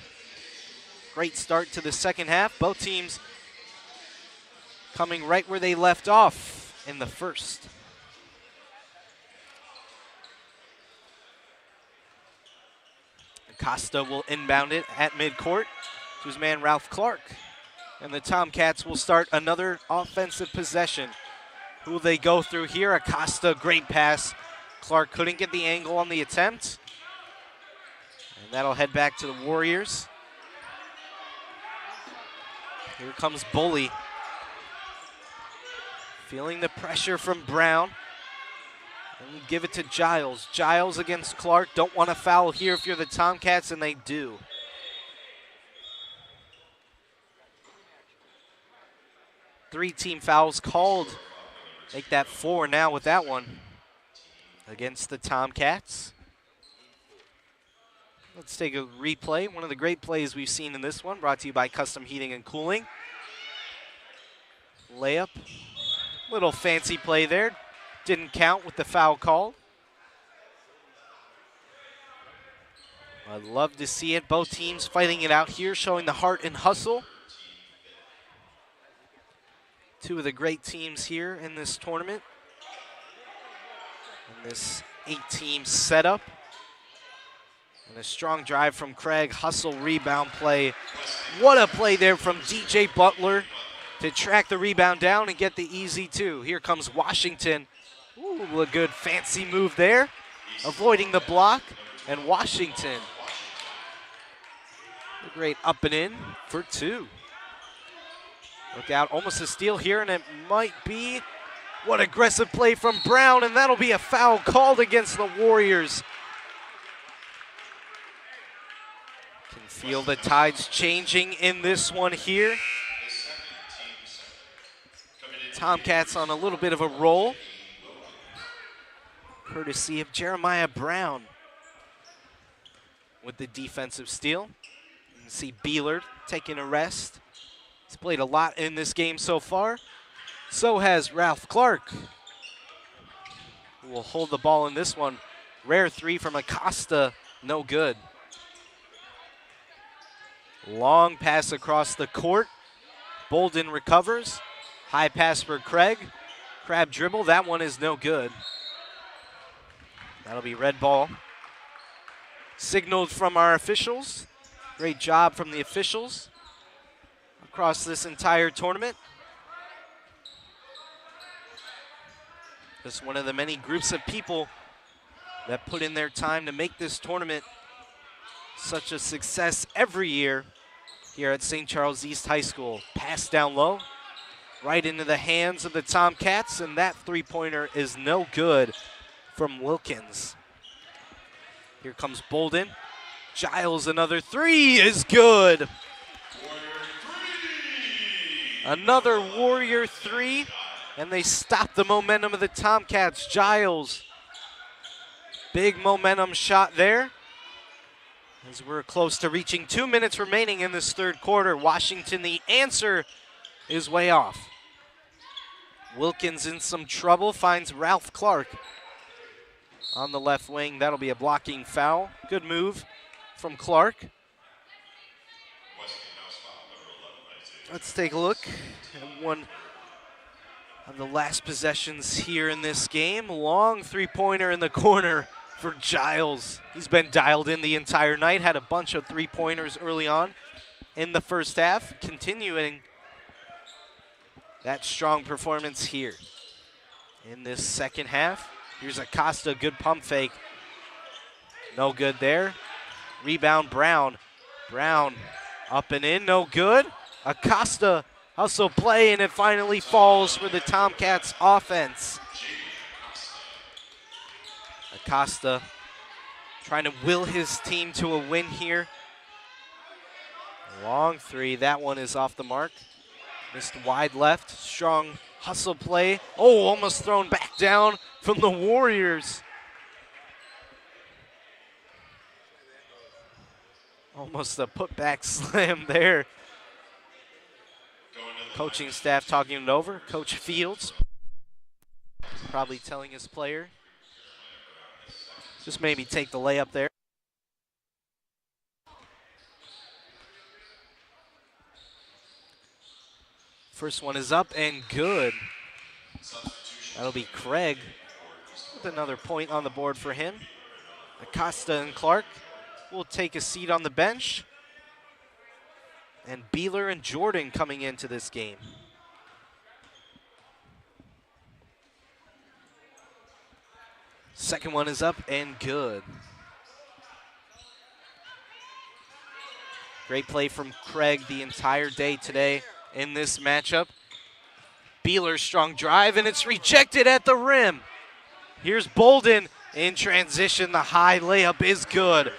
Great start to the second half. Both teams coming right where they left off in the first. Acosta will inbound it at midcourt to his man Ralph Clark. And the Tomcats will start another offensive possession. Who will they go through here? Acosta, great pass. Clark couldn't get the angle on the attempt. And that'll head back to the Warriors. Here comes Bully. Feeling the pressure from Brown. And give it to Giles. Giles against Clark. Don't want to foul here if you're the Tomcats, and they do. Three team fouls called. Make that 4 now with that one against the Tomcats. Let's take a replay. One of the great plays we've seen in this one, brought to you by Custom Heating and Cooling. Layup. Little fancy play there. Didn't count with the foul call. I'd love to see it. Both teams fighting it out here, showing the heart and hustle. Two of the great teams here in this tournament. In this 8-team setup. And a strong drive from Craig. Hustle, rebound play. What a play there from DJ Butler to track the rebound down and get the easy 2. Here comes Washington. Ooh, a good fancy move there. Avoiding the block. And Washington. A great up and in for 2. Look out, almost a steal here, and it might be. What aggressive play from Brown, and that'll be a foul called against the Warriors. Can feel the tides changing in this one here. Tomcats on a little bit of a roll, courtesy of Jeremiah Brown with the defensive steal. You can see Beeler taking a rest. He's played a lot in this game so far. So has Ralph Clark, who will hold the ball in this one. Rare 3 from Acosta, no good. Long pass across the court. Bolden recovers. High pass for Craig. Crab dribble, that one is no good. That'll be red ball. Signaled from our officials. Great job from the officials across this entire tournament. Just one of the many groups of people that put in their time to make this tournament such a success every year here at St. Charles East High School. Pass down low, right into the hands of the Tomcats, and that three-pointer is no good from Wilkins. Here comes Bolden. Giles, another three is good. Another Warrior three, and they stop the momentum of the Tomcats. Giles, big momentum shot there. As we're close to reaching 2 minutes remaining in this third quarter. Washington, the answer is way off. Wilkins in some trouble, finds Ralph Clark on the left wing. That'll be a blocking foul. Good move from Clark. Let's take a look at one of the last possessions here in this game. Long three-pointer in the corner for Giles. He's been dialed in the entire night, had a bunch of three-pointers early on in the first half, continuing that strong performance here in this second half. Here's Acosta, good pump fake. No good there. Rebound, Brown. Brown up and in, no good. Acosta hustle play, and it finally falls for the Tomcats offense. Acosta trying to will his team to a win here. Long three, that one is off the mark. Missed wide left, strong hustle play. Oh, almost thrown back down from the Warriors. Almost a putback slam there. Coaching staff talking it over. Coach Fields probably telling his player, just maybe take the layup there. First one is up and good. That'll be Craig with another point on the board for him. Acosta and Clark will take a seat on the bench. And Beeler and Jordan coming into this game. Second one is up and good. Great play from Craig the entire day today in this matchup. Beeler, strong drive, and it's rejected at the rim. Here's Bolden in transition. The high layup is good.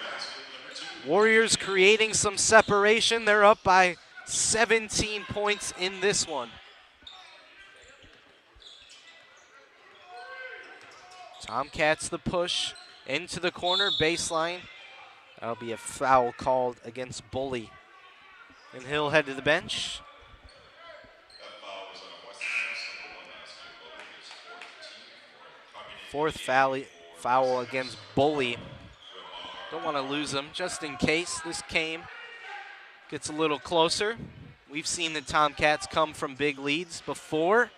Warriors creating some separation. They're up by 17 points in this one. Tomcats the push into the corner, baseline. That'll be a foul called against Bully. And he'll head to the bench. Fourth foul against Bully. Don't want to lose him, just in case this game gets a little closer. We've seen the Tomcats come from big leads before.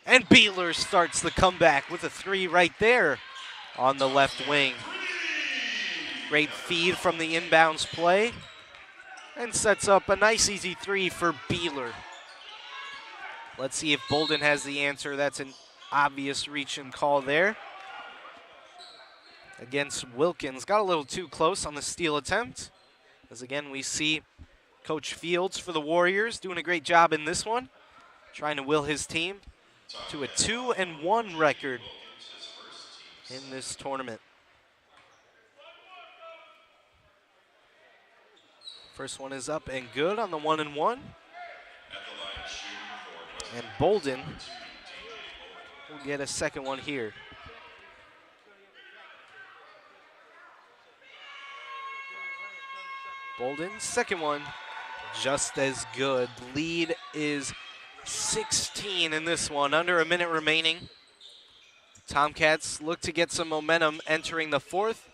And Beeler starts the comeback with a three right there on the left wing. Great feed from the inbounds play. And sets up a nice easy three for Beeler. Let's see if Bolden has the answer. That's an obvious reach and call there against Wilkins. Got a little too close on the steal attempt. As again, we see Coach Fields for the Warriors doing a great job in this one, trying to will his team to a 2-1 record in this tournament. First one is up and good on the 1-1. And Bolden will get a second one here. Bolden, second one, just as good. Lead is 16 in this one, under a minute remaining. Tomcats look to get some momentum entering the fourth,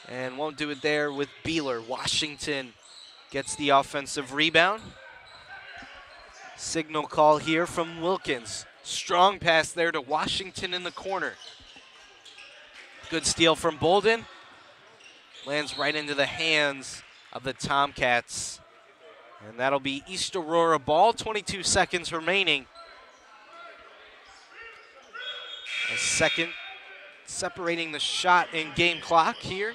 and won't do it there with Beeler. Washington gets the offensive rebound. Signal call here from Wilkins. Strong pass there to Washington in the corner. Good steal from Bolden. Lands right into the hands of the Tomcats. And that'll be East Aurora ball, 22 seconds remaining. A second separating the shot and game clock here.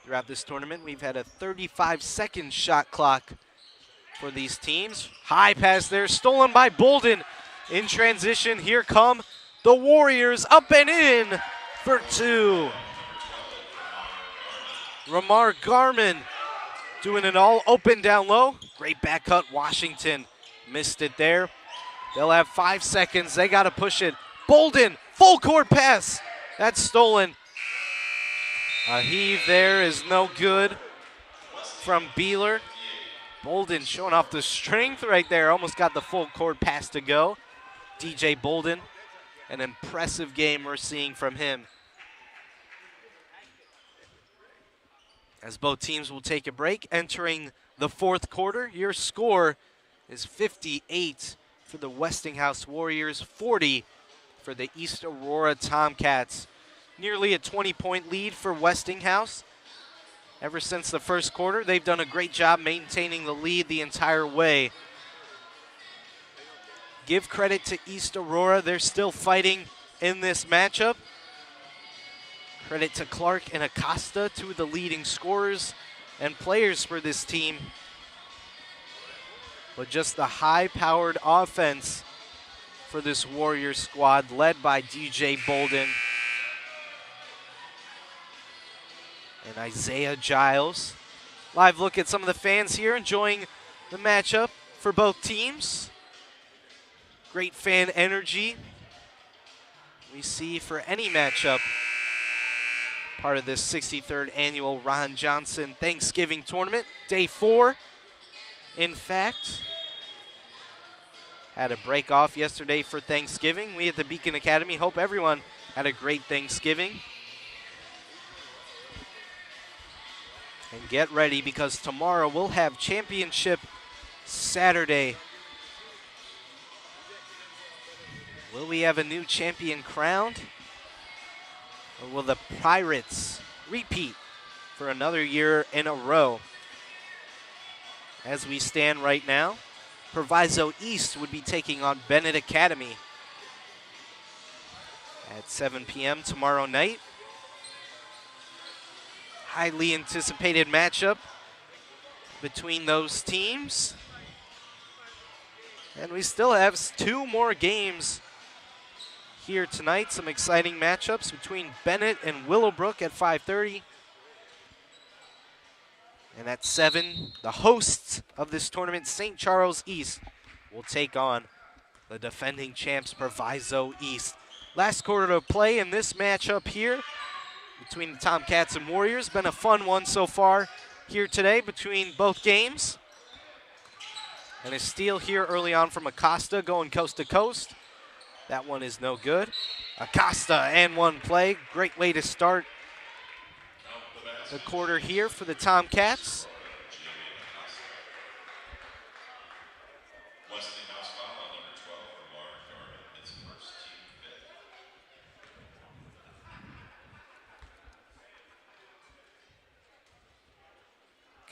Throughout this tournament, we've had a 35-second shot clock for these teams. High pass there, stolen by Bolden. In transition, here come the Warriors, up and in for two. Ramar Garman doing it all, open down low. Great back cut, Washington missed it there. They'll have 5 seconds, they gotta push it. Bolden, full court pass, that's stolen. A heave there is no good from Beeler. Bolden showing off the strength right there, almost got the full court pass to go. DJ Bolden, an impressive game we're seeing from him. As both teams will take a break, entering the fourth quarter, your score is 58 for the Westinghouse Warriors, 40 for the East Aurora Tomcats. Nearly a 20-point lead for Westinghouse. Ever since the first quarter, they've done a great job maintaining the lead the entire way. Give credit to East Aurora. They're still fighting in this matchup. Credit to Clark and Acosta, two of the leading scorers and players for this team. But just the high-powered offense for this Warriors squad, led by DJ Bolden and Isaiah Giles. Live look at some of the fans here enjoying the matchup for both teams. Great fan energy we see for any matchup. Part of this 63rd annual Ron Johnson Thanksgiving Tournament. Day 4, in fact. Had a break off yesterday for Thanksgiving. We at the Beacon Academy hope everyone had a great Thanksgiving. And get ready, because tomorrow we'll have Championship Saturday. Will we have a new champion crowned? Or will the Pirates repeat for another year in a row? As we stand right now, Proviso East would be taking on Bennett Academy at 7 p.m. tomorrow night. Highly anticipated matchup between those teams. And we still have 2 more games here tonight. Some exciting matchups between Bennett and Willowbrook at 5:30. And at 7, the hosts of this tournament, St. Charles East, will take on the defending champs, Proviso East. Last quarter to play in this matchup here between the Tomcats and Warriors. Been a fun one so far here today between both games. And a steal here early on from Acosta, going coast to coast. That one is no good. Acosta and one play. Great way to start the quarter here for the Tomcats. Westinghouse foul on number 12 for Mark Garman. It's first team fifth.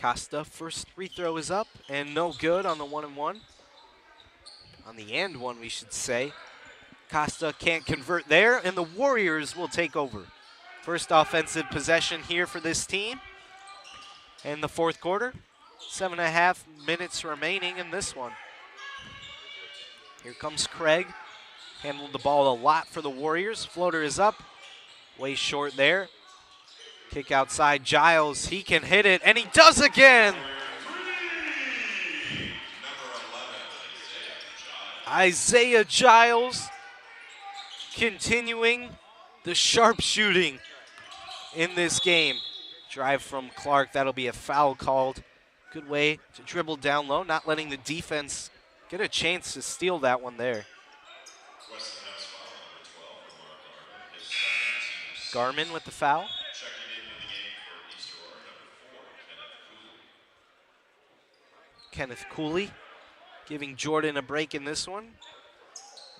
Costa, first free throw is up and no good on the 1-and-1. On the and one, we should say. Costa can't convert there, and the Warriors will take over. First offensive possession here for this team in the fourth quarter. 7.5 minutes remaining in this one. Here comes Craig. Handled the ball a lot for the Warriors. Floater is up, way short there. Kick outside, Giles, he can hit it, and he does again! Isaiah Giles continuing the sharp shooting in this game. Drive from Clark, that'll be a foul called. Good way to dribble down low, not letting the defense get a chance to steal that one there. Garmin with the foul. Kenneth Cooley giving Jordan a break in this one.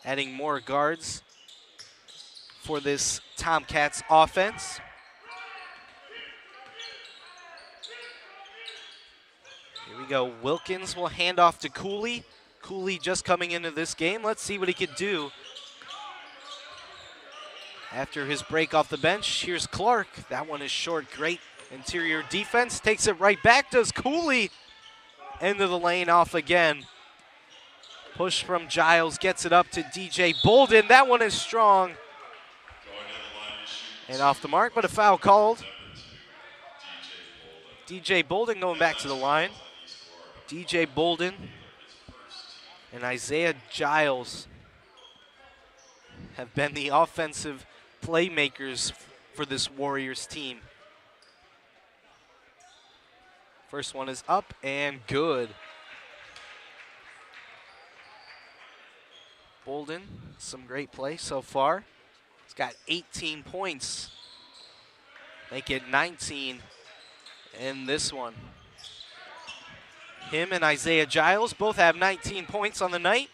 Adding more guards for this Tomcats offense. Here we go. Wilkins will hand off to Cooley. Cooley just coming into this game. Let's see what he could do after his break off the bench. Here's Clark. That one is short. Great interior defense. Takes it right back. Does Cooley. Into the lane, off again. Push from Giles, gets it up to DJ Bolden. That one is strong. And off the mark, but a foul called. DJ Bolden going back to the line. DJ Bolden and Isaiah Giles have been the offensive playmakers for this Warriors team. First one is up and good. Bolden, some great play so far. He's got 18 points. Make it 19 in this one. Him and Isaiah Giles both have 19 points on the night.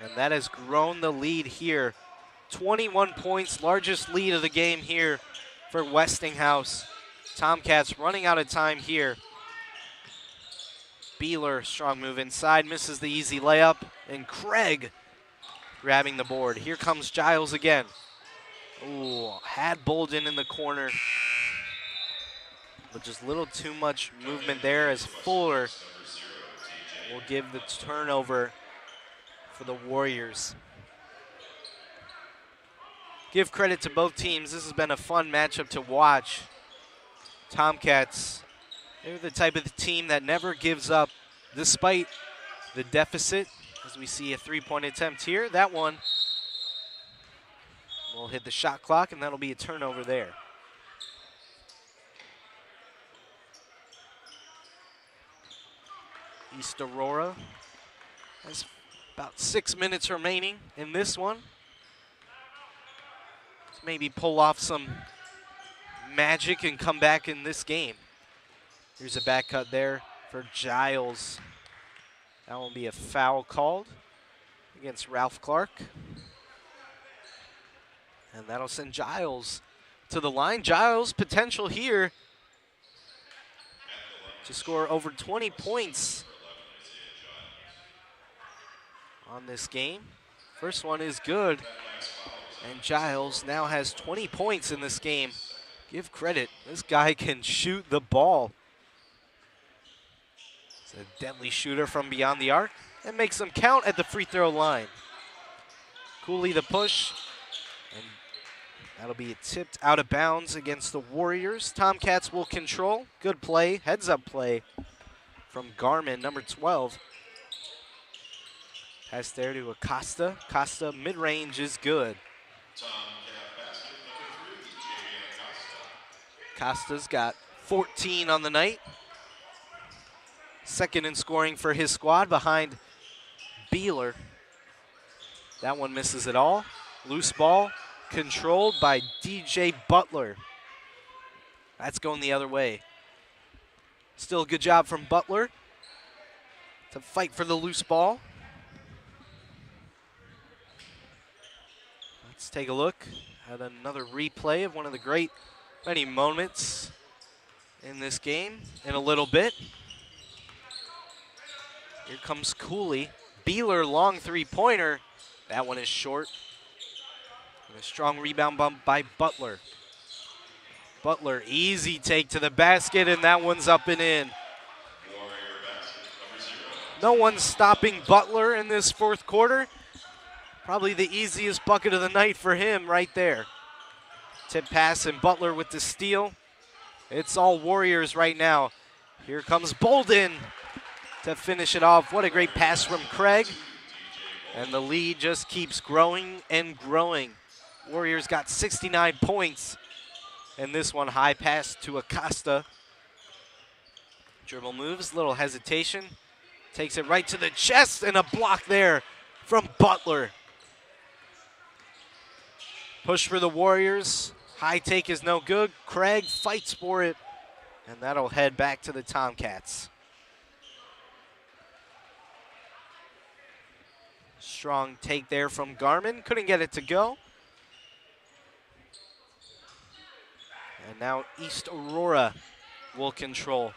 And that has grown the lead here. 21 points, largest lead of the game here for Westinghouse. Tomcats running out of time here. Beeler, strong move inside, misses the easy layup, and Craig grabbing the board. Here comes Giles again. Ooh, had Bolden in the corner, but just a little too much movement there as Fuller will give the turnover for the Warriors. Give credit to both teams. This has been a fun matchup to watch. Tomcats, they're the type of team that never gives up despite the deficit. As we see a three-point attempt here. That one will hit the shot clock, and that'll be a turnover there. East Aurora has about 6 minutes remaining in this one. Let's maybe pull off some magic and come back in this game. Here's a back cut there for Giles. That will be a foul called against Ralph Clark. And that'll send Giles to the line. Giles' potential here to score over 20 points on this game. First one is good. And Giles now has 20 points in this game. Give credit. This guy can shoot the ball. He's a deadly shooter from beyond the arc and makes them count at the free throw line. Cooley the push. And that'll be tipped out of bounds against the Warriors. Tomcats will control. Good play, heads up play from Garmin, number 12. Pass there to Acosta. Acosta mid-range is good. Acosta's got 14 on the night. Second in scoring for his squad behind Beeler. That one misses it all. Loose ball controlled by DJ Butler. That's going the other way. Still a good job from Butler to fight for the loose ball. Let's take a look at another replay of one of the many moments in this game in a little bit. Here comes Cooley. Beeler, long three-pointer. That one is short. And a strong rebound bump by Butler. Butler, easy take to the basket, and that one's up and in. No one's stopping Butler in this fourth quarter. Probably the easiest bucket of the night for him right there. Tip pass and Butler with the steal. It's all Warriors right now. Here comes Bolden to finish it off. What a great pass from Craig. And the lead just keeps growing and growing. Warriors got 69 points. And this one, high pass to Acosta. Dribble moves, little hesitation. Takes it right to the chest, and a block there from Butler. Push for the Warriors. High take is no good. Craig fights for it, and that'll head back to the Tomcats. Strong take there from Garmin. Couldn't get it to go. And now East Aurora will control.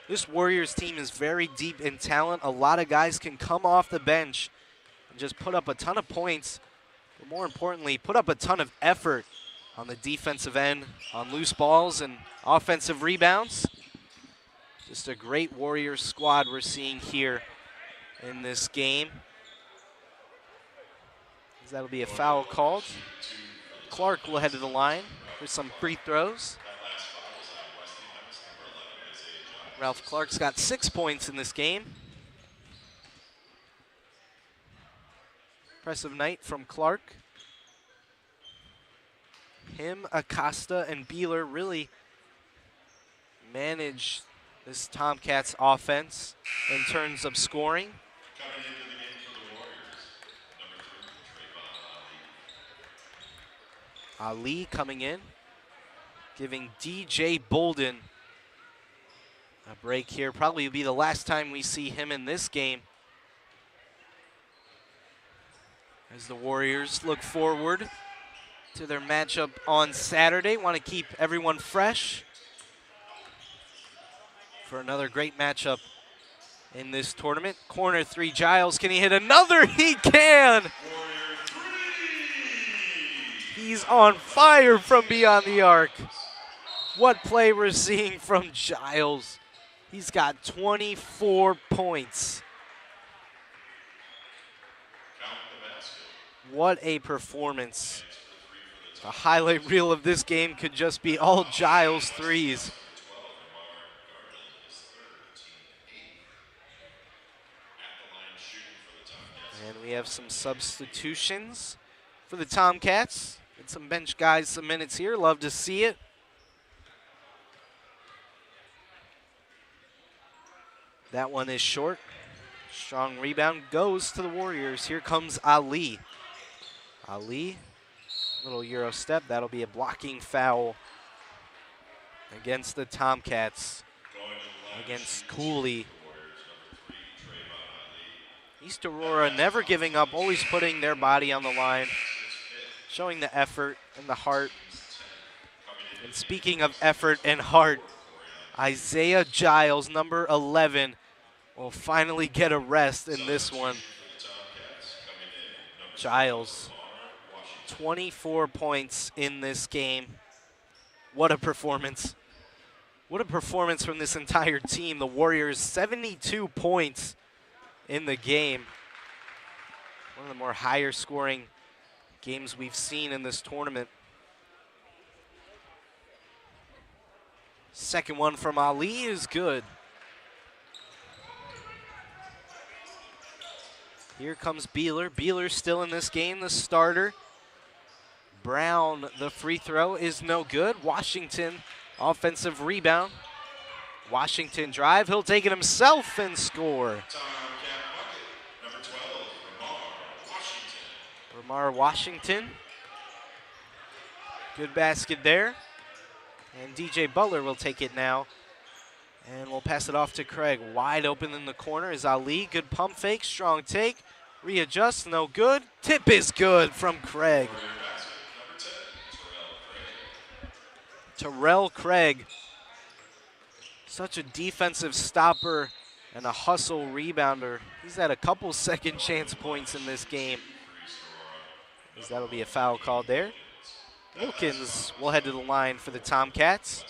This Warriors team is very deep in talent. A lot of guys can come off the bench and just put up a ton of points, but more importantly, put up a ton of effort on the defensive end, on loose balls and offensive rebounds. Just a great Warriors squad we're seeing here in this game. That'll be a foul called. Clark will head to the line for some free throws. Ralph Clark's got 6 points in this game. Impressive night from Clark. Him, Acosta, and Beeler really manage this Tomcats offense in terms of scoring. Ali coming in, giving DJ Bolden a break here. Probably will be the last time we see him in this game. As the Warriors look forward to their matchup on Saturday. Want to keep everyone fresh for another great matchup in this tournament. Corner three, Giles. Can he hit another? He can! He's on fire from beyond the arc. What play we're seeing from Giles. He's got 24 points. What a performance. The highlight reel of this game could just be all Giles threes. And we have some substitutions for the Tomcats. Get some bench guys some minutes here. Love to see it. That one is short. Strong rebound goes to the Warriors. Here comes Ali. Ali, little Euro step. That'll be a blocking foul against the Tomcats, against Cooley. East Aurora never giving up, always putting their body on the line, showing the effort and the heart. And speaking of effort and heart, Isaiah Giles, number 11, will finally get a rest in this one. Giles, 24 points in this game. What a performance. What a performance from this entire team. The Warriors, 72 points in the game. One of the more higher scoring games we've seen in this tournament. Second one from Ali is good. Here comes Beeler. Beeler still in this game, the starter. Brown, the free throw is no good. Washington, offensive rebound. Washington drive, he'll take it himself and score. Ramar Washington. Good basket there. And DJ Butler will take it now. And we'll pass it off to Craig. Wide open in the corner is Ali. Good pump fake, strong take. Readjust, no good. Tip is good from Craig. Terrell Craig. Such a defensive stopper and a hustle rebounder. He's had a couple second chance points in this game. As that'll be a foul called there. Wilkins will head to the line for the Tomcats.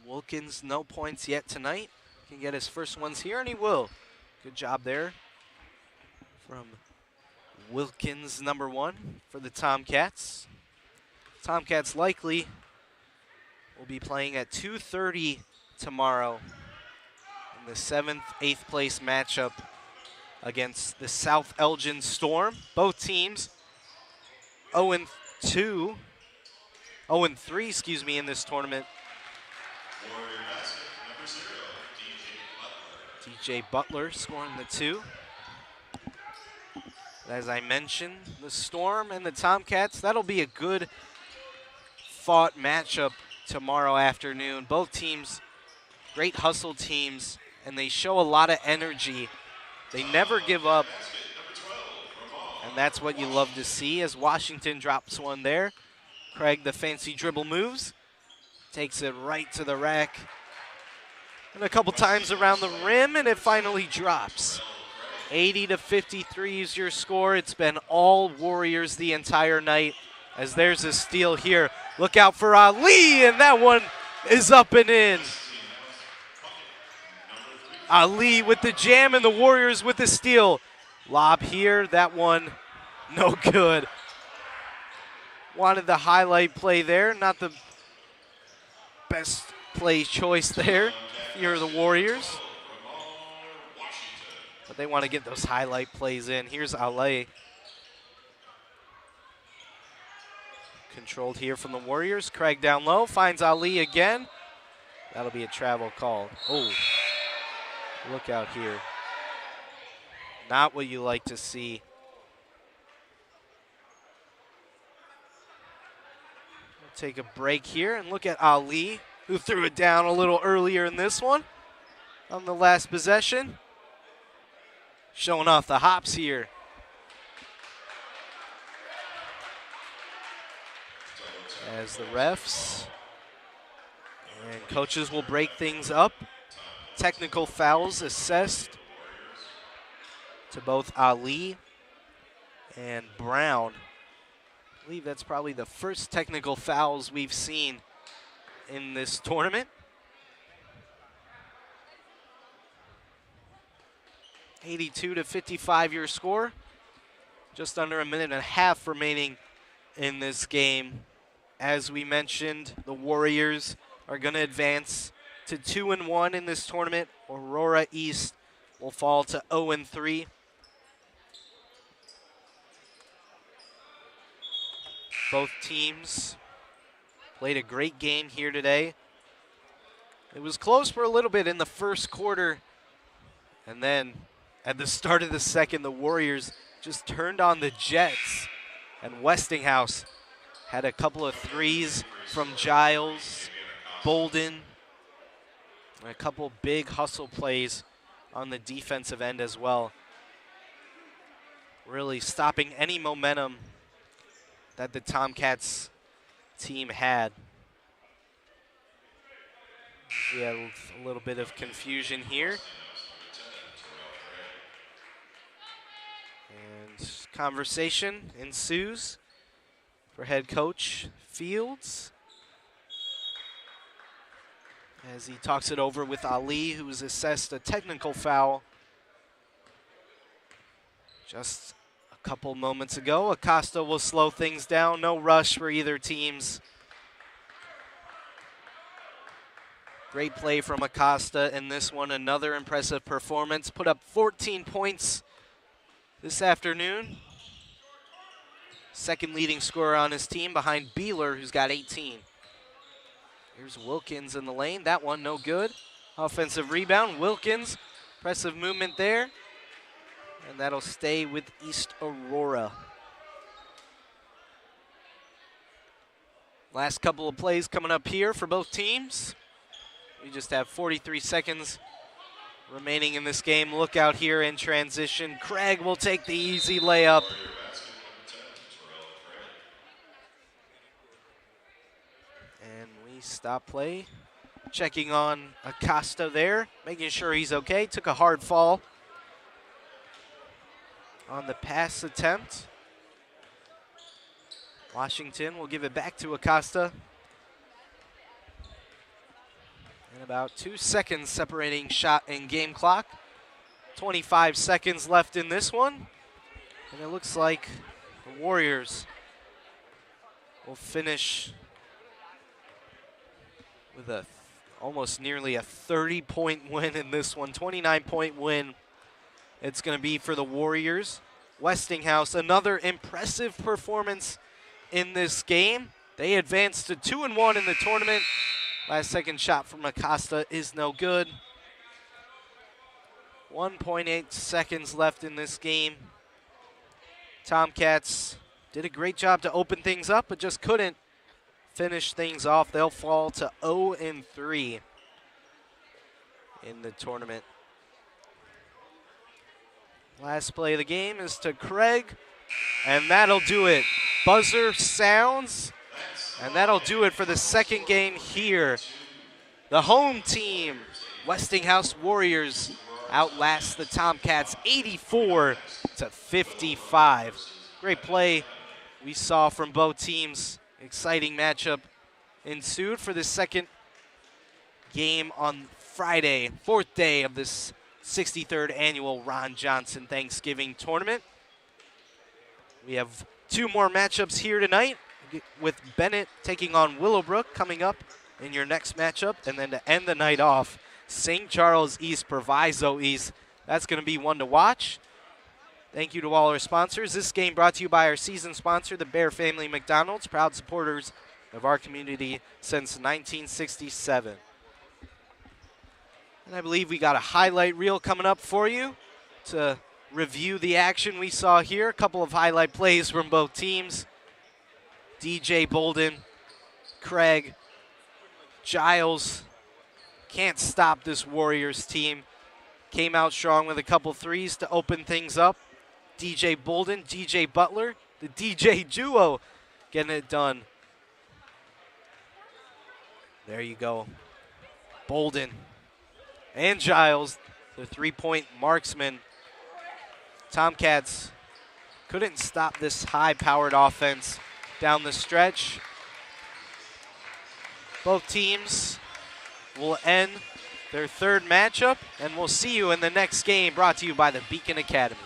Wilkins, no points yet tonight. Can get his first ones here, and he will. Good job there from Wilkins, number 1 for the Tomcats. Tomcats likely will be playing at 2:30 tomorrow in the 7th, 8th place matchup against the South Elgin Storm. Both teams 0-3, in this tournament. DJ Butler scoring the 2. As I mentioned, the Storm and the Tomcats, that'll be a good fought matchup tomorrow afternoon. Both teams, great hustle teams, and they show a lot of energy. They never give up, and that's what you love to see as Washington drops one there. Craig, the fancy dribble moves, takes it right to the rack, and a couple times around the rim, and it finally drops. 80-53 is your score. It's been all Warriors the entire night, as there's a steal here. Look out for Ali, and that one is up and in. Ali with the jam, and the Warriors with the steal. Lob here, that one no good. Wanted the highlight play there, not the best play choice there if you're the Warriors. But they want to get those highlight plays in. Here's Ali. Controlled here from the Warriors. Craig down low, finds Ali again. That'll be a travel call. Oh, look out here. Not what you like to see. We'll take a break here and look at Ali, who threw it down a little earlier in this one on the last possession. Showing off the hops here. As the refs and coaches will break things up. Technical fouls assessed to both Ali and Brown. I believe that's probably the first technical fouls we've seen in this tournament. 82-55 your score. Just under a minute and a half remaining in this game. As we mentioned, the Warriors are going to advance to 2-1 in this tournament. Aurora East will fall to 0-3. Both teams played a great game here today. It was close for a little bit in the first quarter, and then at the start of the second, the Warriors just turned on the Jets, and Westinghouse had a couple of threes from Giles, Bolden, and a couple big hustle plays on the defensive end as well. Really stopping any momentum that the Tomcats team had. We had a little bit of confusion here. And conversation ensues for head coach Fields as he talks it over with Ali, who was assessed a technical foul just a couple moments ago. Acosta will slow things down. No rush for either teams. Great play from Acosta in this one. Another impressive performance. Put up 14 points this afternoon. Second leading scorer on his team behind Beeler, who's got 18. Here's Wilkins in the lane. That one no good. Offensive rebound. Wilkins. Impressive movement there. And that'll stay with East Aurora. Last couple of plays coming up here for both teams. We just have 43 seconds remaining in this game. Look out here in transition. Craig will take the easy layup. And we stop play. Checking on Acosta there, making sure he's okay. Took a hard fall on the pass attempt. Washington will give it back to Acosta. And about 2 seconds separating shot and game clock. 25 seconds left in this one. And it looks like the Warriors will finish with a almost nearly a 30-point win in this one. 29-point win it's going to be for the Warriors. Westinghouse, another impressive performance in this game. They advanced to 2-1 in the tournament. Last second shot from Acosta is no good. 1.8 seconds left in this game. Tomcats did a great job to open things up, but just couldn't finish things off. They'll fall to 0-3 in the tournament. Last play of the game is to Craig, and that'll do it. Buzzer sounds, and that'll do it for the second game here. The home team, Westinghouse Warriors, outlast the Tomcats 84-55. Great play we saw from both teams. Exciting matchup ensued for the second game on Friday, fourth day of this 63rd annual Ron Johnson Thanksgiving Tournament. We have two more matchups here tonight, with Bennett taking on Willowbrook coming up in your next matchup, and then to end the night off, St. Charles East, Proviso East. That's going to be one to watch. Thank you to all our sponsors. This game brought to you by our season sponsor, the Bear Family McDonald's, proud supporters of our community since 1967. And I believe we got a highlight reel coming up for you to review the action we saw here. A couple of highlight plays from both teams. DJ Bolden, Craig, Giles can't stop this Warriors team. Came out strong with a couple threes to open things up. DJ Bolden, DJ Butler, the DJ duo getting it done. There you go. Bolden and Giles, the three-point marksman. Tomcats couldn't stop this high-powered offense down the stretch. Both teams will end their third matchup, and we'll see you in the next game, brought to you by the Beacon Academy.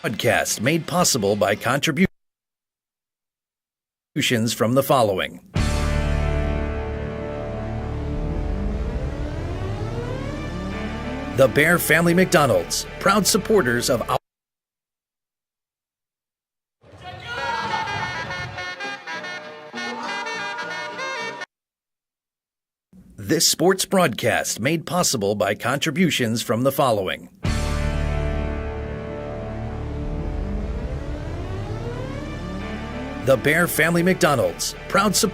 Podcast made possible by contributions from the following. The Bear Family McDonald's, proud supporters of our This sports broadcast made possible by contributions from the following. The Bear Family McDonald's, proud supporters